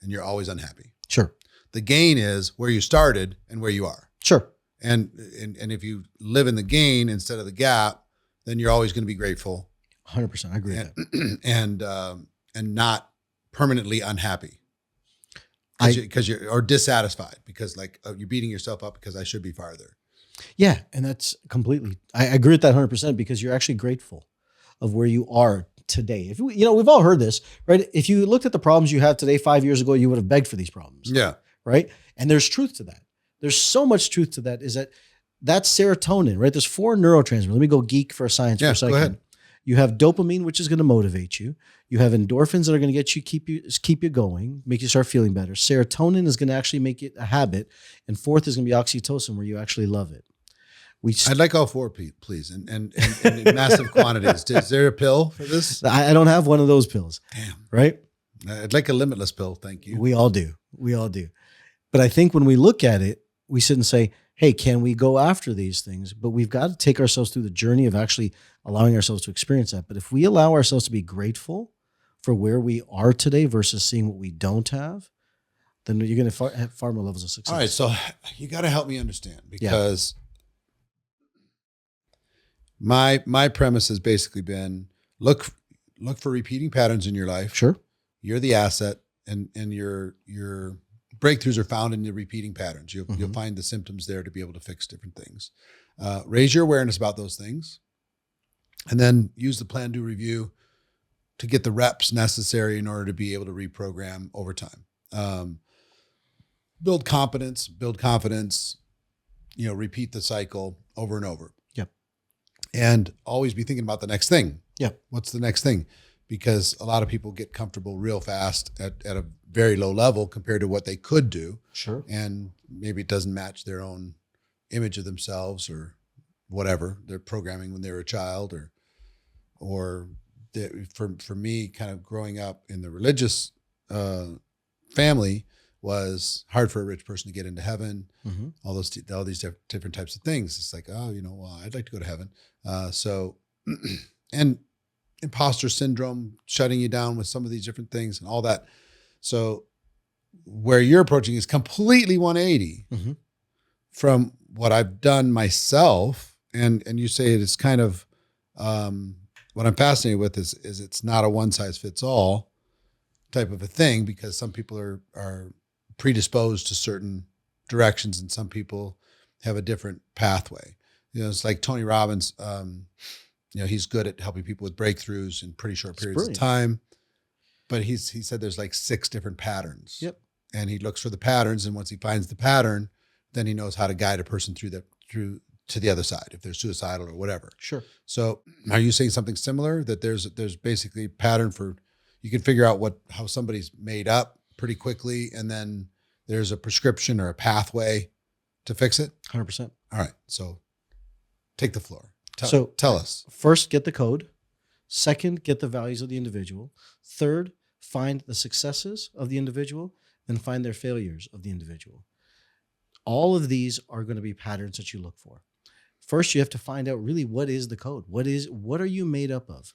and you're always unhappy. Sure. The gain is where you started and where you are. Sure. And if you live in the gain instead of the gap, then you're always going to be grateful. 100%. I agree with that. And not permanently unhappy because you're dissatisfied because you're beating yourself up because I should be farther. Yeah. And that's completely, I agree with that 100%, because you're actually grateful of where you are today. If we've all heard this, right? If you looked at the problems you have today 5 years ago, you would have begged for these problems. Yeah. Right. And there's truth to that. There's so much truth to that, is that's serotonin, right? There's 4 neurotransmitters. Let me go geek for science for a second. Go ahead. You have dopamine, which is going to motivate you. You have endorphins that are going to keep you going, make you start feeling better. Serotonin is going to actually make it a habit. And fourth is going to be oxytocin, where you actually love it. I'd like all 4, please, and in massive quantities. Is there a pill for this? I don't have one of those pills. Damn. Right? I'd like a limitless pill. Thank you. We all do. But I think when we look at it, we sit and say, hey, can we go after these things? But we've got to take ourselves through the journey of actually allowing ourselves to experience that. But if we allow ourselves to be grateful for where we are today versus seeing what we don't have, then you're going to have far more levels of success. All right. So you got to help me understand, because my premise has basically been look for repeating patterns in your life. Sure. You're the asset, and your breakthroughs are found in the repeating patterns. You'll find the symptoms there to be able to fix different things. Raise your awareness about those things, and then use the plan, do, review to get the reps necessary in order to be able to reprogram over time. Build competence, build confidence, repeat the cycle over and over. Yep. And always be thinking about the next thing. Yep. What's the next thing? Because a lot of people get comfortable real fast at a very low level compared to what they could do. Sure. And maybe it doesn't match their own image of themselves or whatever they're programming when they were a child, or for me, kind of growing up in the religious family was hard for a rich person to get into heaven. Mm-hmm. All these different types of things. It's like, I'd like to go to heaven. And imposter syndrome, shutting you down with some of these different things and all that. So where you're approaching is completely 180 from what I've done myself And you say it is kind of what I'm fascinated with is it's not a one size fits all type of a thing, because some people are predisposed to certain directions and some people have a different pathway. It's like Tony Robbins. He's good at helping people with breakthroughs in pretty short periods of time. But he said there's like 6 different patterns. Yep. And he looks for the patterns, and once he finds the pattern, then he knows how to guide a person through to the other side if they're suicidal or whatever. Sure. So are you saying something similar, that there's basically a pattern for, you can figure out how somebody's made up pretty quickly, and then there's a prescription or a pathway to fix it? 100%. All right. So take the floor. Tell us. First, get the code. Second, get the values of the individual. Third, find the successes of the individual. Then find their failures of the individual. All of these are going to be patterns that you look for. First, you have to find out really what is the code. What are you made up of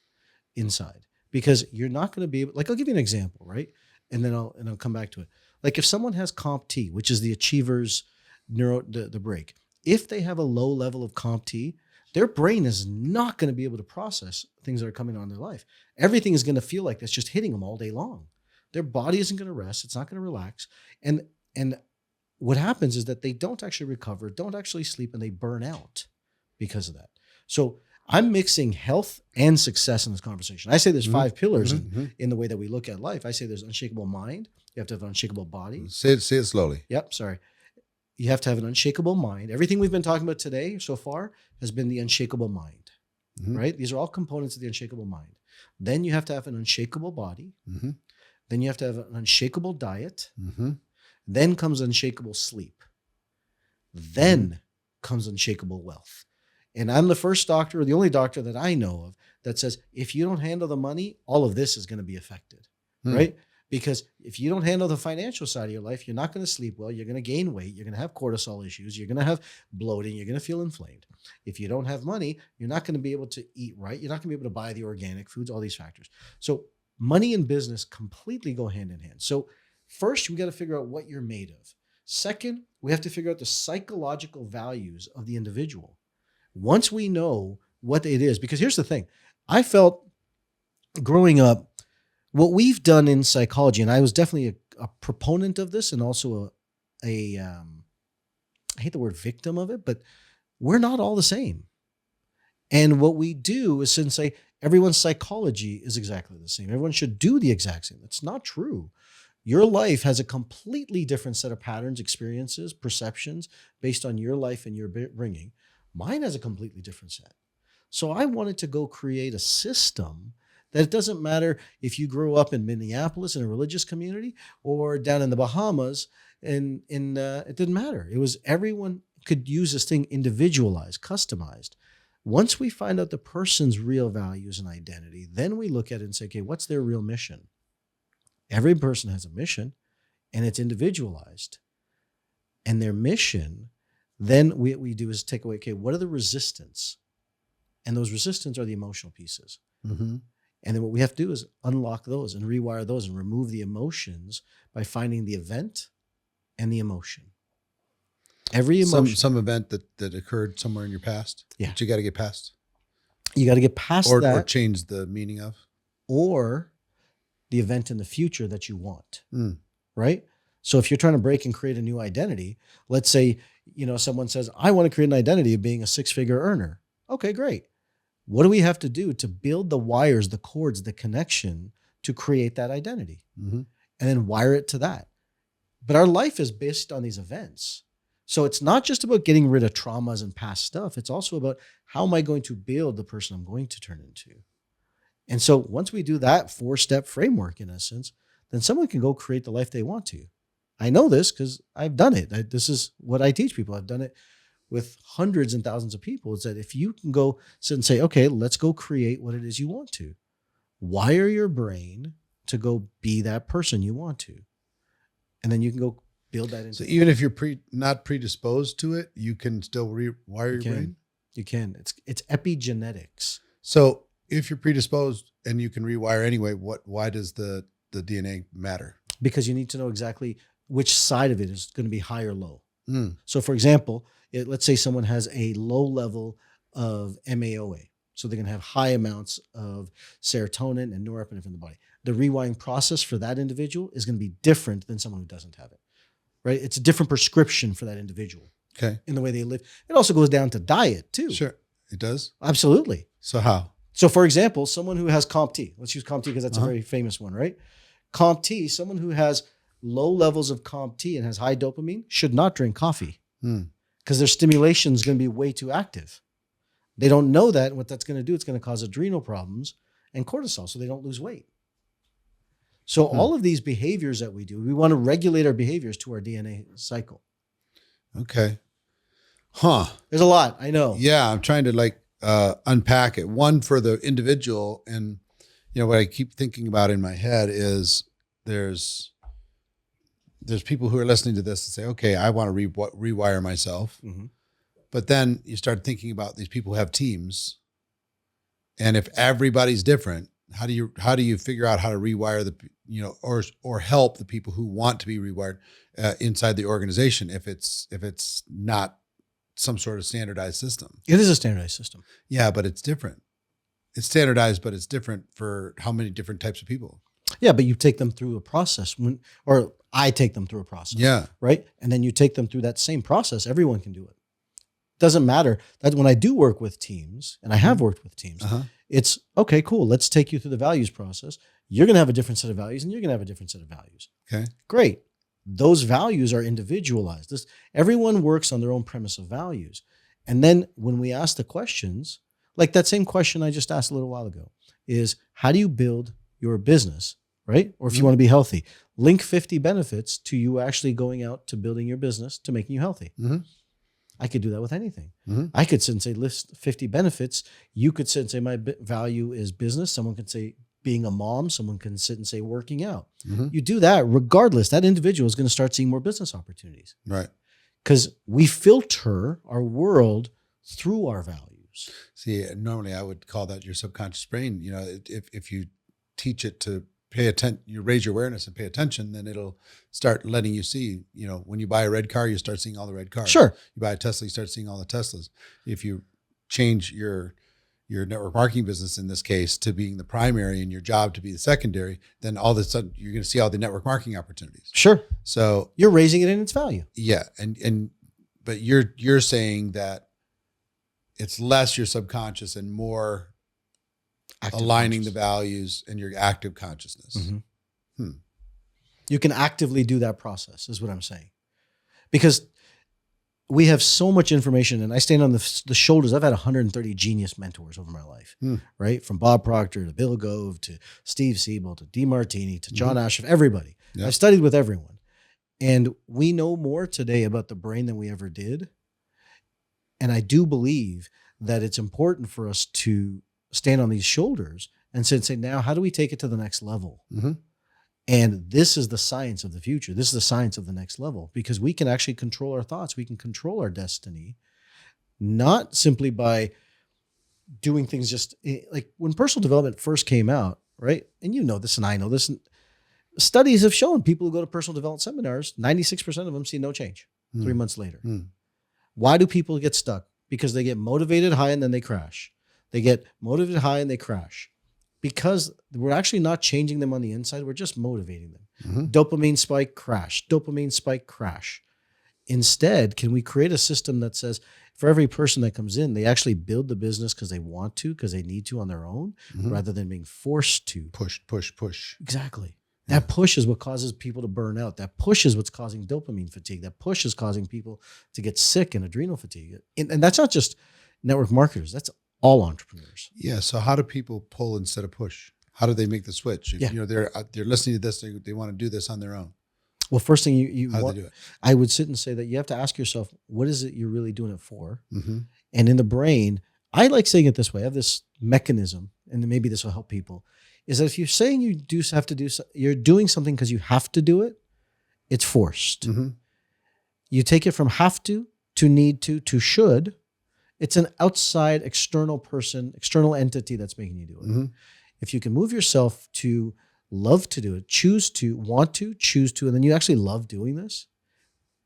inside? Because you're not going to be able, like, I'll give you an example, right? And then I'll come back to it. Like if someone has CompT, which is the achiever's the break, if they have a low level of CompT, their brain is not going to be able to process things that are coming on in their life. Everything is going to feel like that's just hitting them all day long. Their body isn't going to rest. It's not going to relax. And what happens is that they don't actually recover, don't actually sleep, and they burn out because of that. So I'm mixing health and success in this conversation. I say there's 5 pillars in the way that we look at life. I say there's unshakable mind. You have to have an unshakable body. Say it slowly. Yep, sorry. You have to have an unshakable mind. Everything we've been talking about today so far has been the unshakable mind, right? These are all components of the unshakable mind. Then you have to have an unshakable body. Then you have to have an unshakable diet. Then comes unshakable sleep. Then comes unshakable wealth. And I'm the first doctor, or the only doctor that I know of, that says, if you don't handle the money, all of this is going to be affected, right? Because if you don't handle the financial side of your life, you're not going to sleep well. You're going to gain weight. You're going to have cortisol issues. You're going to have bloating. You're going to feel inflamed. If you don't have money, you're not going to be able to eat right. You're not going to be able to buy the organic foods, all these factors. So money and business completely go hand in hand. So first, we got to figure out what you're made of. Second, we have to figure out the psychological values of the individual. Once we know what it is, because here's the thing, I felt growing up, what we've done in psychology, and I was definitely a proponent of this, and also I hate the word victim of it, but we're not all the same. And what we do is say everyone's psychology is exactly the same. Everyone should do the exact same. That's not true. Your life has a completely different set of patterns, experiences, perceptions based on your life and your bringing. Mine has a completely different set. So I wanted to go create a system that it doesn't matter if you grew up in Minneapolis in a religious community or down in the Bahamas, and it didn't matter. It was everyone could use this thing individualized, customized. Once we find out the person's real values and identity, then we look at it and say, okay, what's their real mission? Every person has a mission, and it's individualized. And their mission, then what we do is take away, okay, what are the resistance? And those resistance are the emotional pieces. And then what we have to do is unlock those and rewire those and remove the emotions by finding the event and the emotion. Every emotion. Some event that occurred somewhere in your past that you got to get past. You got to get past that. Or change the meaning of. Or the event in the future that you want, right? So if you're trying to break and create a new identity, let's say, someone says, I want to create an identity of being a 6-figure earner. Okay, great. What do we have to do to build the wires, the cords, the connection to create that identity? And then wire it to that. But our life is based on these events. So it's not just about getting rid of traumas and past stuff. It's also about how am I going to build the person I'm going to turn into? And so once we do that 4-step framework, in essence, then someone can go create the life they want to. I know this because I've done it. This is what I teach people. I've done it with hundreds and thousands of people. Is that if you can go sit and say, okay, let's go create what it is you want to. Wire your brain to go be that person you want to. And then you can go build that into. So even if you're not predisposed to it, you can still rewire your brain? You can. It's epigenetics. So if you're predisposed and you can rewire anyway, why does the DNA matter? Because you need to know exactly which side of it is going to be high or low. So for example, let's say someone has a low level of MAOA. So they're going to have high amounts of serotonin and norepinephrine in the body. The rewiring process for that individual is going to be different than someone who doesn't have it, right? It's a different prescription for that individual in the way they live. It also goes down to diet too. Sure. It does? Absolutely. So how? So for example, someone who has CompT, let's use CompT because that's a very famous one, right? CompT, someone who has low levels of CompT and has high dopamine should not drink coffee because their stimulation is going to be way too active. They don't know that. And what that's going to do, it's going to cause adrenal problems and cortisol so they don't lose weight. So all of these behaviors that we do, we want to regulate our behaviors to our DNA cycle. Okay. Huh. There's a lot, I know. Yeah, I'm trying to unpack it. One for the individual, and what I keep thinking about in my head is there's people who are listening to this and say, okay, I want to rewire myself. Mm-hmm. But then you start thinking about these people who have teams, and if everybody's different, how do you figure out how to rewire or help the people who want to be rewired inside the organization if it's not some sort of standardized system? It is a standardized system. Yeah, but it's different. It's standardized, but it's different for how many different types of people. Yeah, but you take them through a process or I take them through a process. Yeah. Right. And then you take them through that same process. Everyone can do it. Doesn't matter that when I do work with teams, and I have worked with teams, it's okay, cool. Let's take you through the values process. You're going to have a different set of values and you're going to have a different set of values. Okay. Great. Those values are individualized. Everyone works on their own premise of values. And then when we ask the questions, like that same question I just asked a little while ago, is how do you build your business, right? Or if you want to be healthy, link 50 benefits to you actually going out to building your business to making you healthy. Mm-hmm. I could do that with anything. Mm-hmm. I could sit and say, list 50 benefits. You could sit and say, my value is business. Someone could say being a mom. Someone can sit and say working out. Mm-hmm. You do that regardless. That individual is going to start seeing more business opportunities. Right. Because we filter our world through our values. See, normally I would call that your subconscious brain. If you teach it to pay attention, you raise your awareness and pay attention, then it'll start letting you see, when you buy a red car, you start seeing all the red cars. Sure. You buy a Tesla, you start seeing all the Teslas. If you change your network marketing business, in this case, to being the primary and your job to be the secondary, then all of a sudden you're going to see all the network marketing opportunities. Sure. So you're raising it in its value. Yeah. But you're saying that it's less your subconscious and more active aligning the values and your active consciousness. Mm-hmm. You can actively do that process is what I'm saying. Because we have so much information, and I stand on the shoulders. I've had 130 genius mentors over my life, right? From Bob Proctor to Bill Gove to Steve Siebel to DeMartini to John Ashraf, everybody. Yep. I've studied with everyone. And we know more today about the brain than we ever did. And I do believe that it's important for us to stand on these shoulders and say, now, how do we take it to the next level? Mm-hmm. And this is the science of the future. This is the science of the next level, because we can actually control our thoughts. We can control our destiny, not simply by doing things just like when personal development first came out, right? And you know this, and I know this. And studies have shown people who go to personal development seminars, 96% of them see no change 3 months later. Why do people get stuck? Because they get motivated high and then they crash. They get motivated high and they crash. Because we're actually not changing them on the inside. We're just motivating them. Mm-hmm. Dopamine spike, crash. Dopamine spike, crash. Instead, can we create a system that says for every person that comes in, they actually build the business because they want to, because they need to on their own, rather than being forced to. Push. Exactly. Yeah. That push is what causes people to burn out. That push is what's causing dopamine fatigue. That push is causing people to get sick and adrenal fatigue. And that's not just network marketers. That's all entrepreneurs. Yeah. So how do people pull instead of push? How do they make the switch? If, they're listening to this, they want to do this on their own. Well, first thing you how want, do they do it? I would sit and say that you have to ask yourself, what is it you're really doing it for? Mm-hmm. And in the brain, I like saying it this way. I have this mechanism, and maybe this will help people, is that if you're saying you're doing something because you have to do it, it's forced. Mm-hmm. You take it from have to need to should. It's an outside external person, external entity that's making you do it. Mm-hmm. If you can move yourself to love to do it, choose to, want to, choose to, and then you actually love doing this,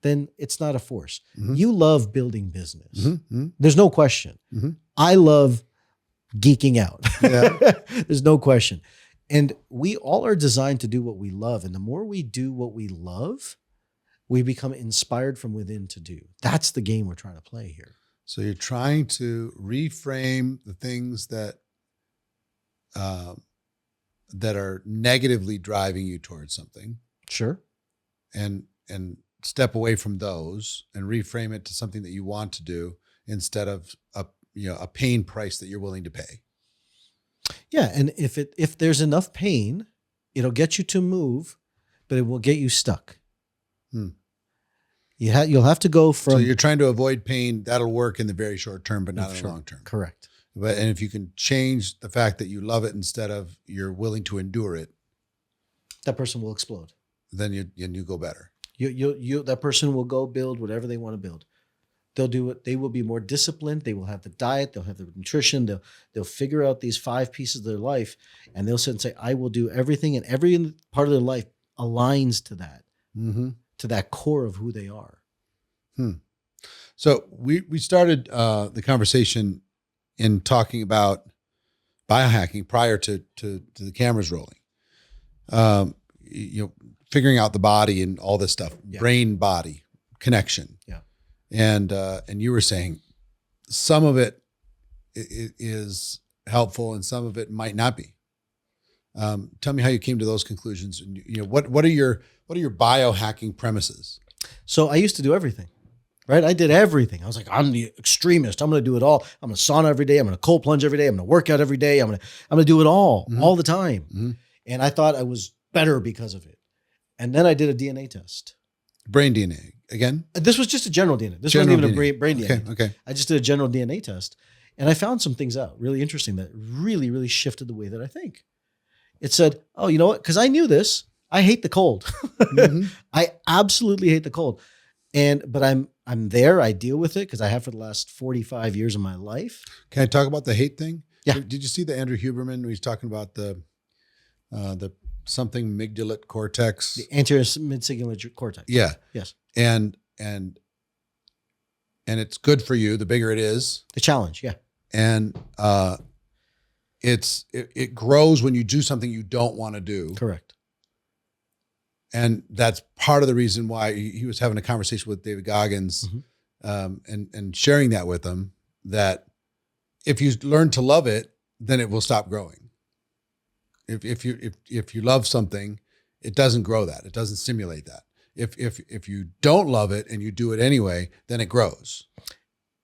then it's not a force. Mhm. You love building business. Mm-hmm. There's no question. Mm-hmm. I love geeking out. Yeah. There's no question. And we all are designed to do what we love. And the more we do what we love, we become inspired from within to do. That's the game we're trying to play here. So you're trying to reframe the things that that are negatively driving you towards something, Sure. and step away from those and reframe it to something that you want to do instead of a pain price that you're willing to pay. Yeah. And if there's enough pain, it'll get you to move, but it will get you stuck. You'll have to go from. So you're trying to avoid pain. That'll work in the very short term, but not in the long term. Correct. And if you can change the fact that you love it instead of you're willing to endure it, That person will explode. then you go better. That person will go build whatever they want to build. They'll do it. They will be more disciplined. They will have the diet. They'll have the nutrition. They'll figure out these 5 pieces of their life, and they'll sit and say, "I will do everything," and every part of their life aligns to that, to that core of who they are. So we started the conversation in talking about biohacking prior to the cameras rolling. Figuring out the body and all this stuff, brain body connection. Yeah. And you were saying some of it is helpful and some of it might not be. Tell me how you came to those conclusions, and what are your biohacking premises? So I used to do everything, right? I did everything. I was like, I'm the extremist. I'm going to do it all. I'm going to sauna every day. I'm going to cold plunge every day. I'm going to work out every day. I'm going to do it all the time. And I thought I was better because of it. And then I did a DNA test. Brain DNA again? This was just a general DNA. This wasn't even a brain DNA. Okay. I just did a general DNA test, and I found some things out really interesting that really, really shifted the way that I think. It said, "Oh, you know what? Because I knew this. I hate the cold. I absolutely hate the cold, but I'm there. I deal with it because I have for the last 45 years of my life." Can I talk about the hate thing? Yeah. Did you see the Andrew Huberman? He's talking about the something amygdala cortex, The anterior mid-cingulate cortex. Yeah. Yes. And it's good for you. The bigger it is, The challenge. Yeah. and it grows when you do something you don't want to do. Correct. And that's part of the reason why he was having a conversation with David Goggins, and sharing that with him, that if you learn to love it, then it will stop growing. If you love something, it doesn't grow that. It doesn't stimulate that. If you don't love it and you do it anyway, then it grows.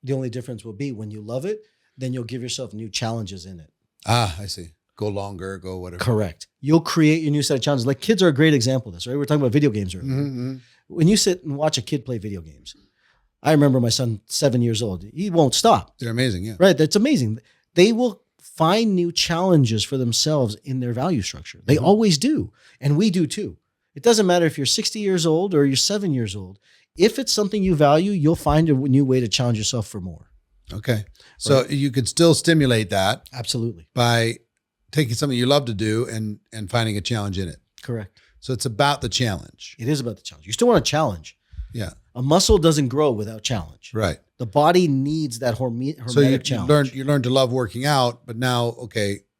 The only difference will be when you love it, then you'll give yourself new challenges in it. I see. Go longer, go whatever. Correct. You'll create your new set of challenges. Like kids are a great example of this, right? We're talking about video games earlier. When you sit and watch a kid play video games, I remember my son, 7 years old. He won't stop. They're amazing. Yeah. Right. That's amazing. They will find new challenges for themselves in their value structure. They always do. And we do too. It doesn't matter if you're 60 years old or you're 7 years old. If it's something you value, you'll find a new way to challenge yourself for more. Okay. So you could still stimulate that. Absolutely. By taking something you love to do and finding a challenge in it. Correct. So it's about the challenge. It is about the challenge. You still want a challenge. Yeah. A muscle doesn't grow without challenge. Right. The body needs that hermetic So you challenge. learn to love working out, but now,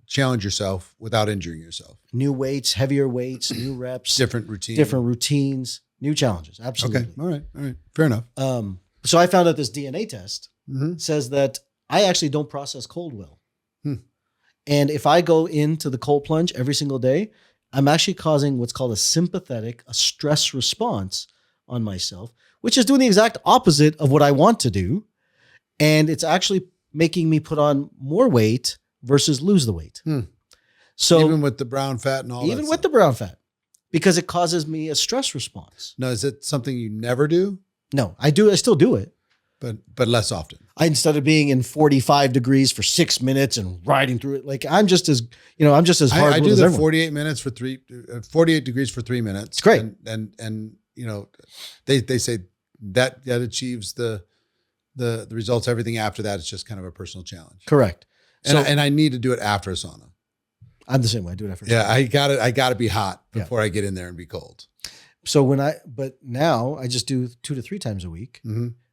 challenge yourself without injuring yourself. New weights, heavier weights, new reps, Different routines, new challenges. Absolutely. Okay. All right. Fair enough. So I found out this DNA test says that I actually don't process cold well. And if I go into the cold plunge every single day, I'm actually causing what's called a stress response on myself, which is doing the exact opposite of what I want to do. And it's actually making me put on more weight versus lose the weight. So even with the brown fat and all that. Even with the brown fat, because it causes me a stress response. Now, is it something you never do? No, I do. I still do it. But less often. Instead of being in 45 degrees for 6 minutes and riding through it, like I'm just as hard. I do as the everyone. 48 degrees for 3 minutes. It's great. And they say that achieves the results. Everything after that is just kind of a personal challenge. Correct. And I need to do it after a sauna. I'm the same way. I do it after. Yeah. I gotta be hot before I get in there and be cold. So but now I just do 2 to 3 times a week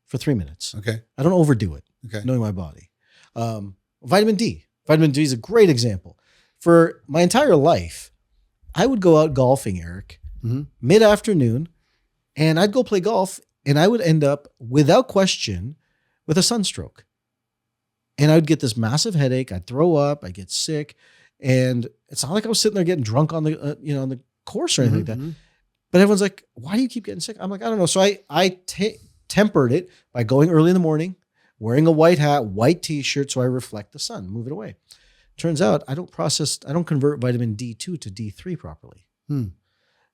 for 3 minutes. Okay. I don't overdo it. Okay. Knowing my body. Vitamin D. Vitamin D is a great example. For my entire life, I would go out golfing, Eric, mid-afternoon, and I'd go play golf, and I would end up, without question, with a sunstroke. And I would get this massive headache. I'd throw up. I'd get sick. And it's not like I was sitting there getting drunk on the, on the course or anything like that. But everyone's like, why do you keep getting sick? I'm like, I don't know. So I tempered it by going early in the morning, wearing a white hat, white t-shirt, so I reflect the sun, move it away. Turns out I don't convert vitamin D2 to D3 properly.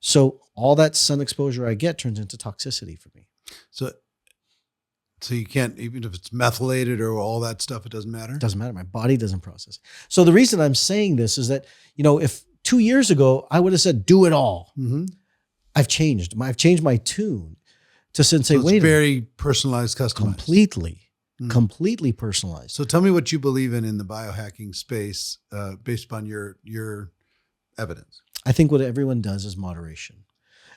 So all that sun exposure I get turns into toxicity for me. So you can't, even if it's methylated or all that stuff, it doesn't matter? It doesn't matter. My body doesn't process it. So the reason I'm saying this is that, if 2 years ago I would have said, do it all. I've changed. I've changed my tune to say, So wait, it's very personalized, customized. Completely personalized. So tell me what you believe in the biohacking space based upon your evidence. I think what everyone does is moderation.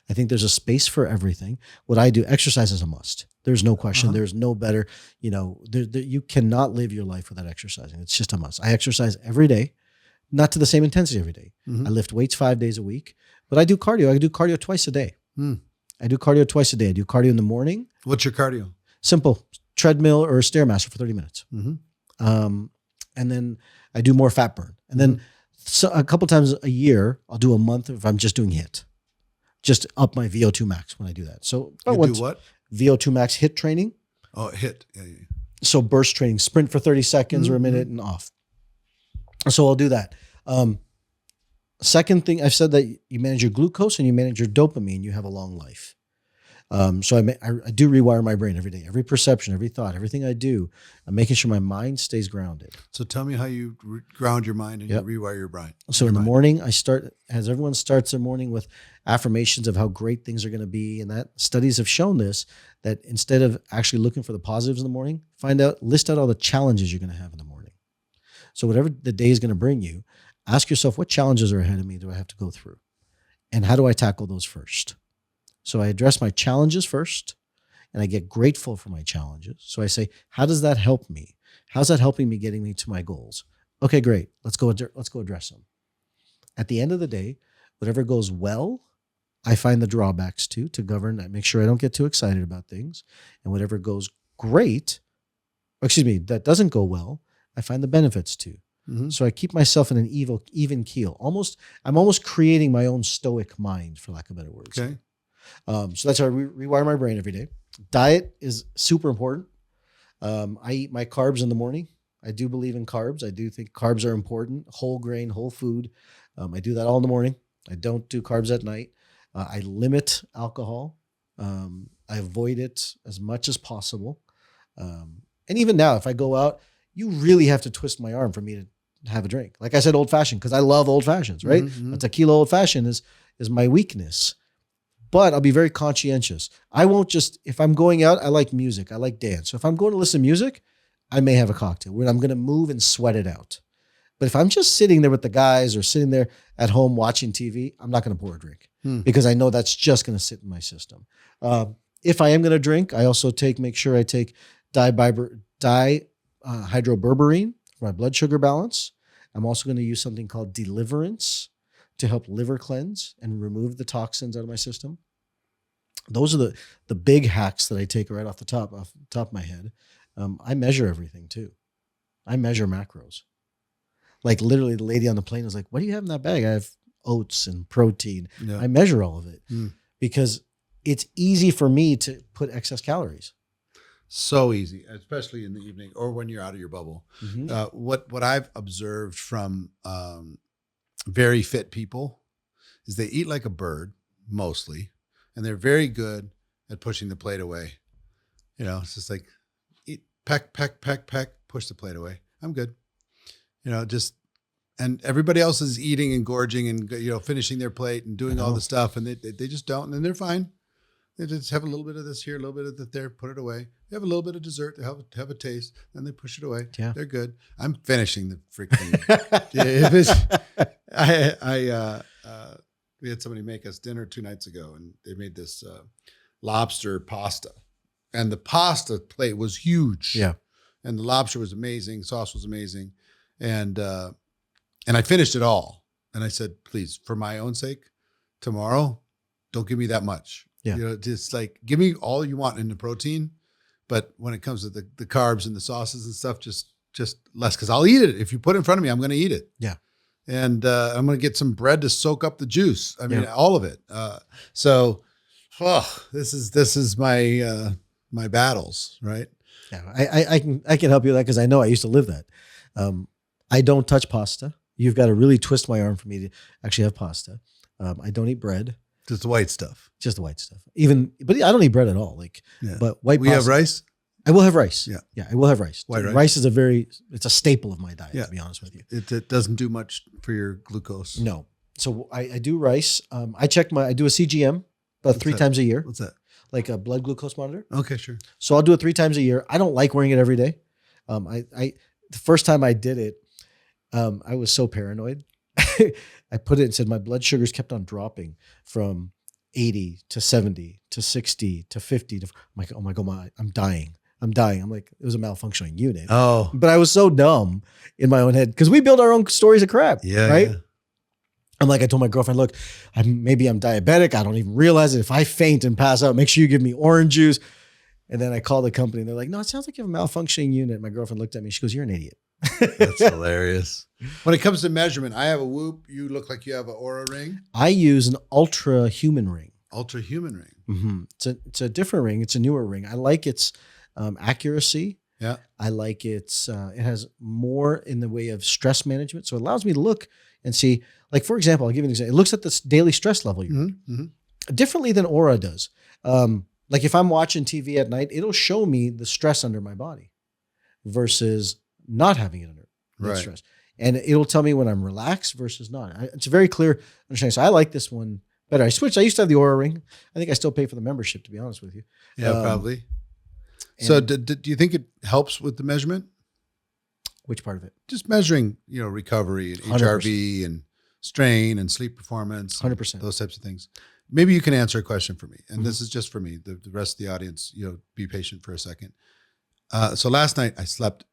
I think there's a space for everything. What I do, exercise is a must. There's no question. There's no better, you cannot live your life without exercising. It's just a must. I exercise every day, not to the same intensity every day. I lift weights 5 days a week, but I do cardio. I do cardio twice a day. I do cardio twice a day. I do cardio in the morning. What's your cardio? Simple, treadmill or Stairmaster for 30 minutes. And then I do more fat burn. And then a couple times a year, I'll do a month if I'm just doing HIIT. Just up my VO2 max when I do that. So you do what? VO2 max HIIT training. Oh, HIIT. Yeah. So burst training, sprint for 30 seconds or a minute and off. So I'll do that. Second thing, I've said that you manage your glucose and you manage your dopamine, you have a long life. So I do rewire my brain every day, every perception, every thought, everything I do, I'm making sure my mind stays grounded. So tell me how you ground your mind and you rewire your brain. So in the morning, I start, as everyone starts their morning, with affirmations of how great things are going to be. And that studies have shown this, that instead of actually looking for the positives in the morning, list out all the challenges you're going to have in the morning. So whatever the day is going to bring you, ask yourself, what challenges are ahead of me do I have to go through? And how do I tackle those first? So I address my challenges first, and I get grateful for my challenges. So I say, how does that help me? How's that helping me getting me to my goals? Okay, great. Let's go address them. At the end of the day, whatever goes well, I find the drawbacks to govern. I make sure I don't get too excited about things. And whatever goes great, that doesn't go well, I find the benefits to. So I keep myself in an even keel. I'm almost creating my own stoic mind, for lack of better words. Okay. So that's how I rewire my brain every day. Diet is super important. I eat my carbs in the morning. I do believe in carbs. I do think carbs are important. Whole grain, whole food. I do that all in the morning. I don't do carbs at night. I limit alcohol. I avoid it as much as possible. And even now, if I go out, you really have to twist my arm for me to have a drink. Like I said, old fashioned, because I love old fashions, right? A tequila old fashioned is my weakness. But I'll be very conscientious. I won't if I'm going out, I like music. I like dance. So if I'm going to listen to music, I may have a cocktail where I'm going to move and sweat it out. But if I'm just sitting there with the guys or sitting there at home watching TV, I'm not going to pour a drink because I know that's just going to sit in my system. If I am going to drink, I also make sure I take dihydroberberine for my blood sugar balance. I'm also going to use something called Deliverance to help liver cleanse and remove the toxins out of my system. Those are the big hacks that I take right off the top of my head. I measure everything too. I measure macros. Like literally the lady on the plane was like, what do you have in that bag? I have oats and protein. Yeah. I measure all of it because it's easy for me to put excess calories. So easy, especially in the evening or when you're out of your bubble. What I've observed from very fit people is they eat like a bird mostly, and they're very good at pushing the plate away. It's just like eat, peck, push the plate away. I'm good. And everybody else is eating and gorging and, finishing their plate and doing all the stuff, and they just don't, and they're fine. They just have a little bit of this here, a little bit of that there, put it away. They have a little bit of dessert, they have a taste, then they push it away. Yeah. They're good. I'm finishing the freaking. We had somebody make us dinner 2 nights ago, and they made this lobster pasta, and the pasta plate was huge. Yeah. And the lobster was amazing. Sauce was amazing. And I finished it all. And I said, please, for my own sake, tomorrow, don't give me that much. Yeah. Just like, give me all you want in the protein. But when it comes to the carbs and the sauces and stuff, just less, because I'll eat it. If you put it in front of me, I'm going to eat it. Yeah. And I'm going to get some bread to soak up the juice. I mean, all of it. This is my battles, right? Yeah, I can help you with that because I know I used to live that. I don't touch pasta. You've got to really twist my arm for me to actually have pasta. I don't eat bread. Just the white stuff. Just the white stuff. But I don't eat bread at all. But white We pasta. have rice? I will have rice. Yeah. Yeah, I will have rice. White rice. Rice is it's a staple of my diet, to be honest with you. It doesn't do much for your glucose. No. So I do rice. I do a CGM about 3 times a year, What's that? like a blood glucose monitor. Okay, sure. So I'll do it 3 times a year. I don't like wearing it every day. The first time I did it, I was so paranoid. I put it and said my blood sugars kept on dropping from 80 to 70 to 60 to 50. I'm like, oh my God, I'm dying. I'm like, it was a malfunctioning unit. Oh. But I was so dumb in my own head because we build our own stories of crap. Yeah. Right. Yeah. I'm like, I told my girlfriend, look, maybe I'm diabetic. I don't even realize it. If I faint and pass out, make sure you give me orange juice. And then I called the company and they're like, no, it sounds like you have a malfunctioning unit. My girlfriend looked at me. She goes, you're an idiot. That's hilarious. When it comes to measurement, I have a Whoop. You look like you have an Aura ring. I use an ultra human ring. Ultra human ring. Mm-hmm. It's a different ring. It's a newer ring. I like its accuracy. Yeah. I like it has more in the way of stress management. So it allows me to look and see, like, for example, I'll give you an example. It looks at the daily stress level you're in, differently than Aura does. Like if I'm watching TV at night, it'll show me the stress under my body versus not having it under stress. And it'll tell me when I'm relaxed versus not. It's a very clear understanding. So I like this one better. I switched. I used to have the Aura ring. I think I still pay for the membership, to be honest with you. Yeah, probably. So do you think it helps with the measurement? Which part of it? Just measuring, recovery and 100%. HRV and strain and sleep performance. 100%. Those types of things. Maybe you can answer a question for me. And this is just for me. The rest of the audience, be patient for a second. So last night I slept,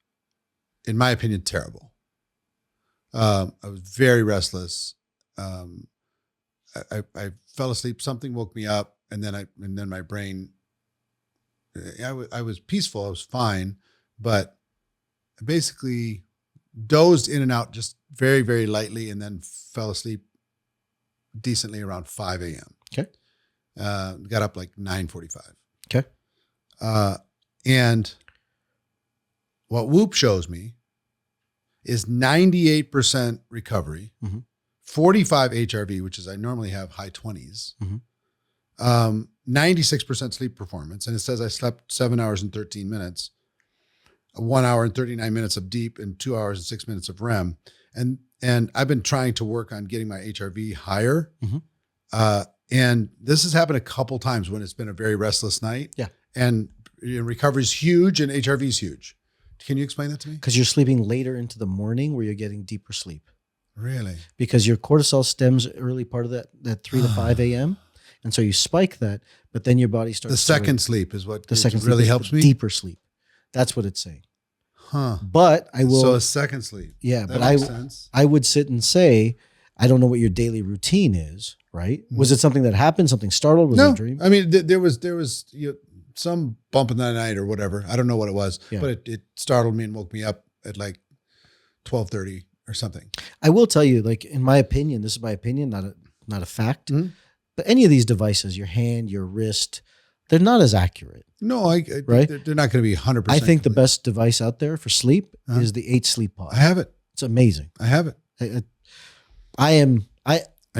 in my opinion, terrible. I was very restless. I fell asleep. Something woke me up, and then my brain. I was peaceful. I was fine, but I basically dozed in and out just very, very lightly, and then fell asleep decently around 5 a.m. Okay. Got up like 9:45. Okay. And what Whoop shows me is 98% recovery, 45 HRV, which is I normally have high 20s, 96% sleep performance. And it says I slept 7 hours and 13 minutes, 1 hour and 39 minutes of deep, and 2 hours and 6 minutes of REM. And I've been trying to work on getting my HRV higher. And this has happened a couple times when it's been a very restless night. Yeah. And recovery is huge and HRV is huge. Can you explain that to me? Because you're sleeping later into the morning where you're getting deeper sleep. Really? Because your cortisol stems early part of that 3 to 5 a.m. And so you spike that, but then your body starts. The second sleep is what the second really sleep helps me? Deeper sleep. That's what it's saying. Huh. But I will. So a second sleep. Yeah, That but makes sense. I would sit and say, I don't know what your daily routine is, right? Was it something that happened? Something startled? Was it a dream? I mean, there was some bump in the night or whatever. I don't know what it was, but it startled me and woke me up at like 12:30 or something. I will tell you, like, in my opinion, this is my opinion, not a fact, but any of these devices, your hand, your wrist, they're not as accurate. No, right? They're not going to be 100%. I think the best device out there for sleep is the 8 Sleep Pod. I have it. It's amazing. I have it. Are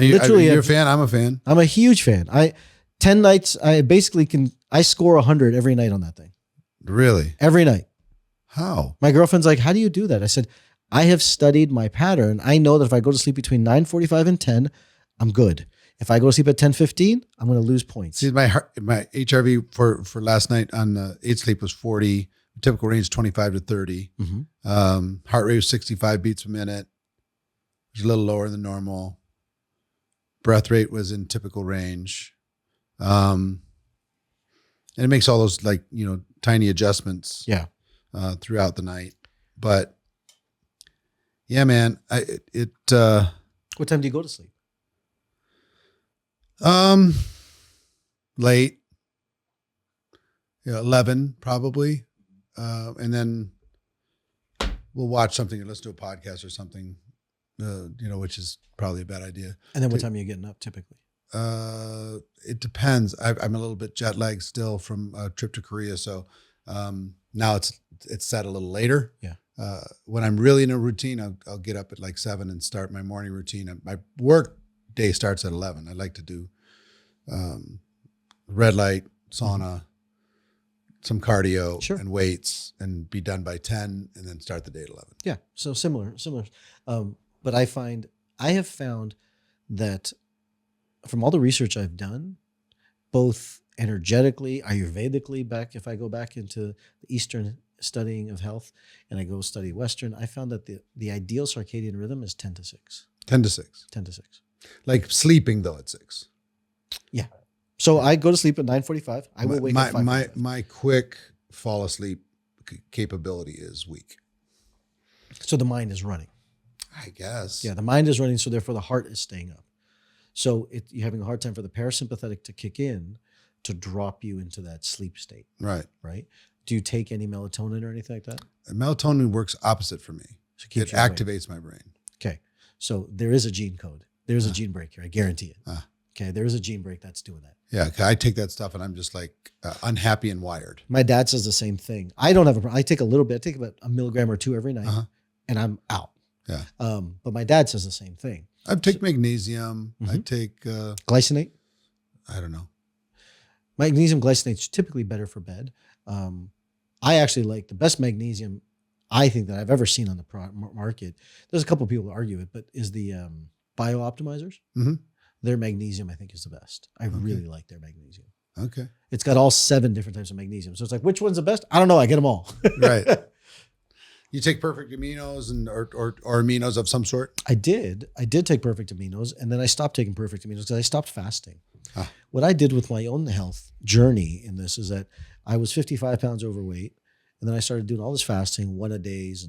you a fan? I'm a fan. I'm a huge fan. 10 nights, I score 100 every night on that thing. Really? Every night. How? My girlfriend's like, how do you do that? I said, I have studied my pattern. I know that if I go to sleep between 9:45 and 10, I'm good. If I go to sleep at 10:15, I'm going to lose points. See, my HRV for last night on the 8 Sleep was 40. Typical range 25 to 30. Heart rate was 65 beats a minute. It was a little lower than normal. breath rate was in typical range. And it makes all those like, tiny adjustments throughout the night. But yeah, man, What time do you go to sleep? Late, 11 probably. And then we'll watch something or listen to a podcast or something, which is probably a bad idea. And then what time are you getting up typically? It depends. I'm a little bit jet lagged still from a trip to Korea. So, now it's set a little later. Yeah. When I'm really in a routine, I'll get up at like 7 and start my morning routine. My work day starts at 11. I like to do, red light, sauna, some cardio and weights, and be done by 10 and then start the day at 11. Yeah. So similar. But I have found that from all the research I've done, both energetically, Ayurvedically, if I go back into the Eastern studying of health and I go study Western, I found that the ideal circadian rhythm is 10 to 6. 10 to 6. 10 to 6. Like sleeping though at 6. Yeah. So I go to sleep at 9:45. I will wake up 5:45. My quick fall asleep capability is weak. So the mind is running. I guess. Yeah, the mind is running, so therefore the heart is staying up. So you're having a hard time for the parasympathetic to kick in to drop you into that sleep state. Right. Right. Do you take any melatonin or anything like that? Melatonin works opposite for me. So it activates my brain. Okay. So there is a gene code. There's a gene break here. I guarantee it. Okay. There is a gene break that's doing that. Yeah. I take that stuff and I'm just like unhappy and wired. My dad says the same thing. I don't have a problem. I take a little bit. I take about 1 milligram or 2 every night and I'm out. Yeah. But my dad says the same thing. I take magnesium. I take glycinate. I don't know. Magnesium glycinate is typically better for bed. I actually like the best magnesium I think that I've ever seen on the market. There's a couple of people who argue it, but is the Bio Optimizers. Mm-hmm. Their magnesium I think is the best. I really like their magnesium. Okay. It's got all 7 different types of magnesium. So it's like, which one's the best? I don't know. I get them all. Right. You take perfect aminos or aminos of some sort? I did take perfect aminos, and then I stopped taking perfect aminos because I stopped fasting. What I did with my own health journey in this is that I was 55 pounds overweight, and then I started doing all this fasting, 1 a days,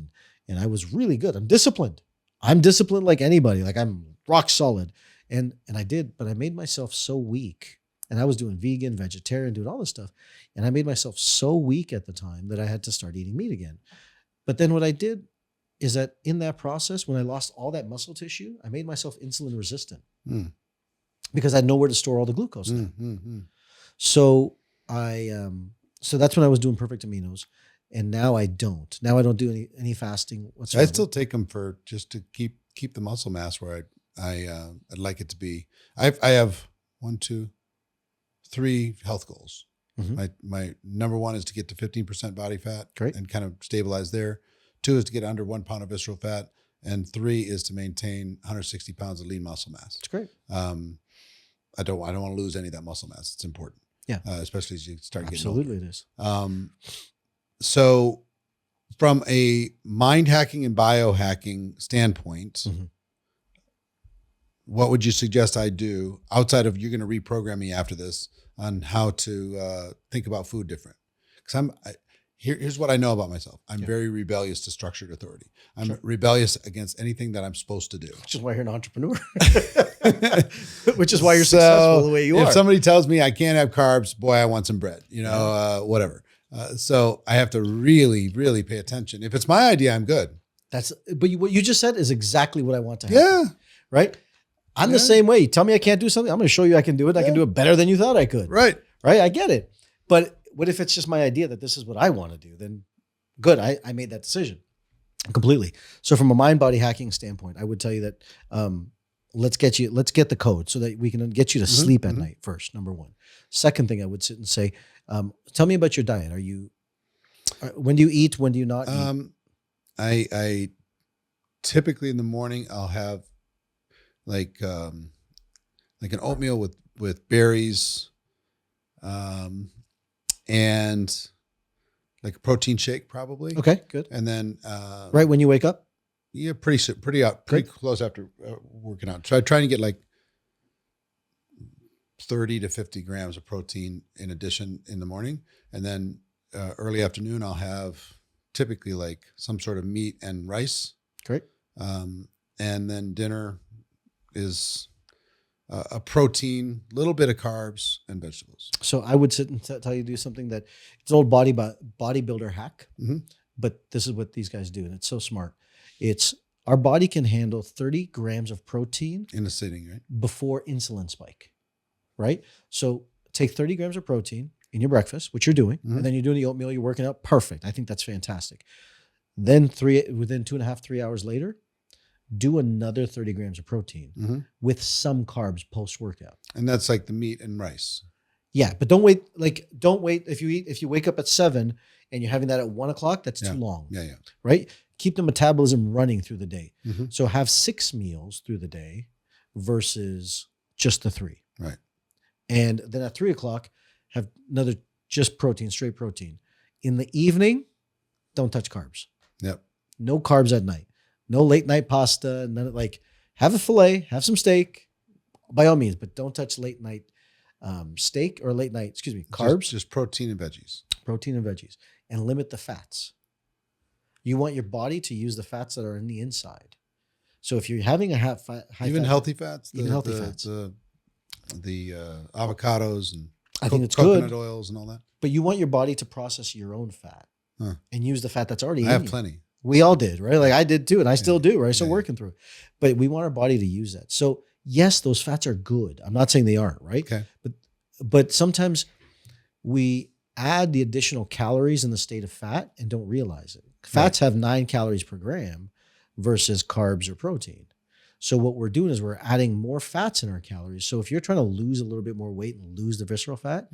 and I was really good. I'm disciplined. Like anybody. Like I'm rock solid. And I did, but I made myself so weak. And I was doing vegan, vegetarian, doing all this stuff. And I made myself so weak at the time that I had to start eating meat again. But then what I did is that in that process, when I lost all that muscle tissue, I made myself insulin resistant because I had nowhere to store all the glucose. So so that's when I was doing perfect aminos, and now I don't. Now I don't do any fasting whatsoever. I still take them for just to keep the muscle mass where I'd like it to be. I have 1, 2, 3 health goals. My number 1 is to get to 15% body fat. Great. And kind of stabilize there. 2 is to get under 1 pound of visceral fat. And 3 is to maintain 160 pounds of lean muscle mass. That's great. I don't want to lose any of that muscle mass. It's important. Yeah. Especially as you start getting older. Absolutely it is. So from a mind hacking and biohacking standpoint, what would you suggest I do outside of you're going to reprogram me after this on how to think about food different? Because here's what I know about myself. I'm very rebellious to structured authority. I'm rebellious against anything that I'm supposed to do. Which is why you're an entrepreneur. Which is why you're successful the way you are. If somebody tells me I can't have carbs, boy, I want some bread, whatever. So I have to really, really pay attention. If it's my idea, I'm good. But what you just said is exactly what I want to happen. Yeah. Right? I'm the same way. You tell me I can't do something, I'm going to show you I can do it. I can do it better than you thought I could. Right. Right? I get it. But what if it's just my idea that this is what I want to do? Then good. I made that decision completely. So from a mind body hacking standpoint, I would tell you that let's get the code so that we can get you to sleep at night first, number 1. Second thing I would sit and say, tell me about your diet. When do you eat? When do you not eat? I typically in the morning I'll have like an oatmeal with berries, and like a protein shake probably. Okay, good. And then right when you wake up. Yeah, pretty close after working out. So I try to get like 30 to 50 grams of protein in addition in the morning. And then early afternoon, I'll have typically like some sort of meat and rice. Correct. And then dinner is a protein, little bit of carbs and vegetables. So I would sit and tell you to do something that it's an old bodybuilder hack, but this is what these guys do. And it's so smart. It's our body can handle 30 grams of protein In a sitting, right? before insulin spike, right? So take 30 grams of protein in your breakfast, which you're doing, and then you're doing the oatmeal, you're working out. Perfect. I think that's fantastic. Then within 2.5, 3 hours later, do another 30 grams of protein with some carbs post-workout. And that's like the meat and rice. Yeah, but don't wait. Don't wait. If you wake up at 7 and you're having that at 1 o'clock, that's too long. Yeah. Right? Keep the metabolism running through the day. So have 6 meals through the day versus just the 3. Right. And then at 3 o'clock, have another just protein, straight protein. In the evening, don't touch carbs. Yep. No carbs at night. No late night pasta. None of, have a filet, have some steak, by all means, but don't touch late night steak or late night, carbs. Just protein and veggies. Protein and veggies. And limit the fats. You want your body to use the fats that are in the inside. So if you're having a high fat, Healthy fats, even healthy fats, the avocados and I think it's coconut good. oils and all that. But you want your body to process your own fat and use the fat that's already in you. I have plenty. We all did, right? Like I did too, and I still do, right? So working through it. But we want our body to use that. So yes, those fats are good. I'm not saying they aren't, right? Okay. But sometimes we add the additional calories in the state of fat and don't realize it. Fats have 9 calories per gram versus carbs or protein. So what we're doing is we're adding more fats in our calories. So if you're trying to lose a little bit more weight and lose the visceral fat,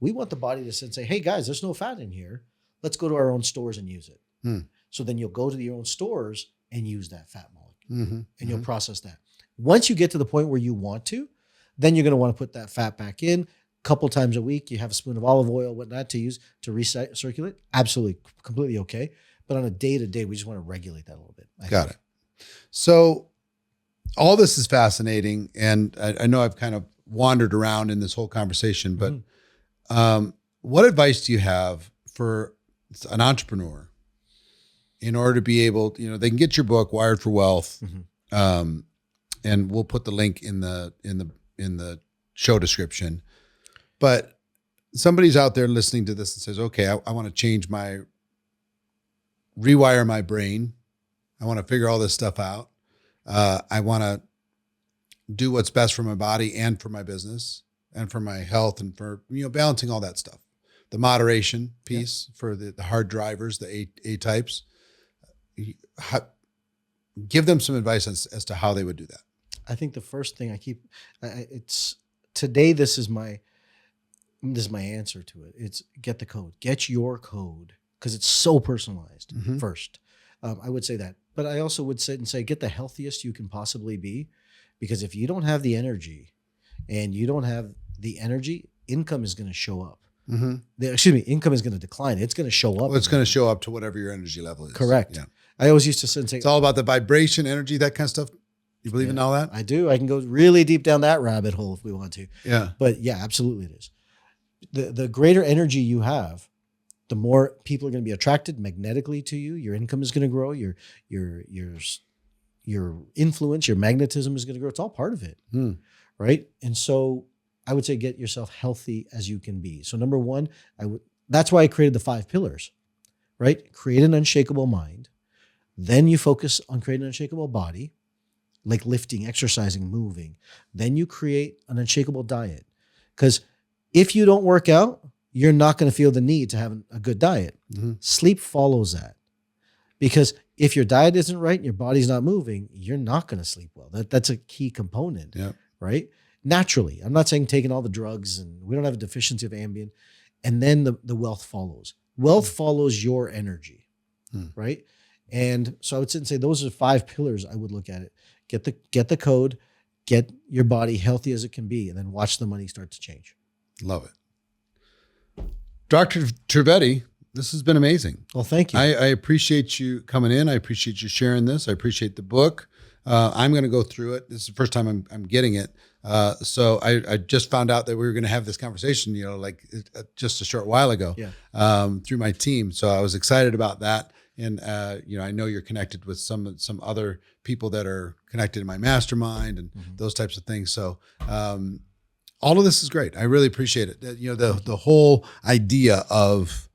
we want the body to say, hey guys, there's no fat in here. Let's go to our own stores and use it. So then you'll go to your own stores and use that fat molecule and you'll process that. Once you get to the point where you want to, then you're going to want to put that fat back in. A couple times a week, you have a spoon of olive oil, whatnot to use to recirculate. Absolutely, completely okay. But on a day-to-day, we just want to regulate that a little bit. Got it. So all this is fascinating. And I know I've kind of wandered around in this whole conversation, but what advice do you have for an entrepreneur in order to be able, they can get your book, Wired for Wealth, and we'll put the link in the show description. But somebody's out there listening to this and says, okay, I want to rewire my brain. I want to figure all this stuff out. I want to do what's best for my body and for my business and for my health and for, balancing all that stuff. The moderation piece for the hard drivers, the A types. Give them some advice as to how they would do that. I think the first thing today, this is my answer to it. It's get the code, get your code, because it's so personalized first. I would say that, but I also would sit and say, get the healthiest you can possibly be, because if you don't have the energy income is going to show up. Income is going to decline. It's going to show up. Well, it's going to show up to whatever your energy level is. Correct. Yeah. I always used to sit and say, it's all about the vibration, energy, that kind of stuff. You believe in all that? I do. I can go really deep down that rabbit hole if we want to. Yeah. But yeah, absolutely it is. The greater energy you have, the more people are going to be attracted magnetically to you. Your income is going to grow. Your influence, your magnetism is going to grow. It's all part of it. Right? And so I would say get yourself healthy as you can be. So number one, that's why I created the 5 pillars, right? Create an unshakable mind. Then you focus on creating an unshakable body, like lifting, exercising, moving. Then you create an unshakable diet. Because if you don't work out, you're not going to feel the need to have a good diet. Sleep follows that. Because if your diet isn't right and your body's not moving, you're not going to sleep well. That's a key component, right? Naturally. I'm not saying taking all the drugs and we don't have a deficiency of Ambien. And then the wealth follows. Wealth follows your energy, right? And so I would sit and say those are 5 pillars I would look at it. Get the code, get your body healthy as it can be, and then watch the money start to change. Love it. Dr. Trivedi, this has been amazing. Well, thank you. I appreciate you coming in. I appreciate you sharing this. I appreciate the book. I'm going to go through it. This is the first time I'm getting it. So I just found out that we were going to have this conversation, like just a short while ago, through my team. So I was excited about that. And, I know you're connected with some other people that are connected in my mastermind and those types of things. So, all of this is great. I really appreciate it. The whole idea of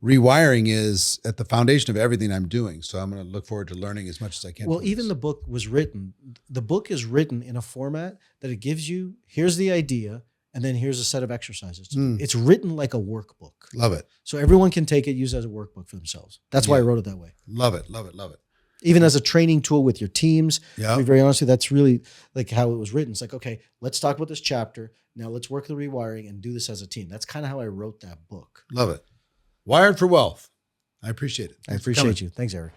rewiring is at the foundation of everything I'm doing. So I'm going to look forward to learning as much as I can. Well, even the book is written in a format that it gives you, here's the idea, and then here's a set of exercises. It's written like a workbook. Love it. So everyone can take it, use it as a workbook for themselves. That's why I wrote it that way. Love it, love it, love it. Even as a training tool with your teams. Yeah. To be very honest with you, that's really like how it was written. It's like, okay, let's talk about this chapter. Now let's work the rewiring and do this as a team. That's kind of how I wrote that book. Love it. Wired for Wealth. I appreciate it. I appreciate you. Thanks, Eric.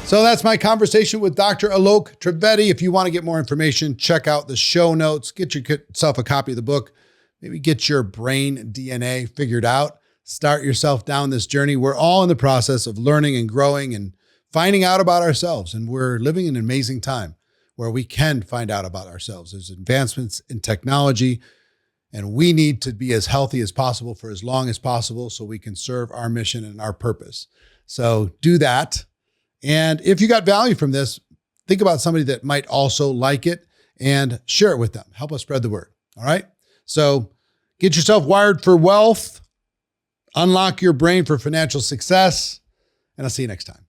So that's my conversation with Dr. Alok Trivedi. If you want to get more information, check out the show notes, get yourself a copy of the book, maybe get your brain DNA figured out, start yourself down this journey. We're all in the process of learning and growing and finding out about ourselves. And we're living in an amazing time where we can find out about ourselves. There's advancements in technology, and we need to be as healthy as possible for as long as possible so we can serve our mission and our purpose. So do that. And if you got value from this, think about somebody that might also like it and share it with them. Help us spread the word. All right. So get yourself wired for wealth, unlock your brain for financial success, and I'll see you next time.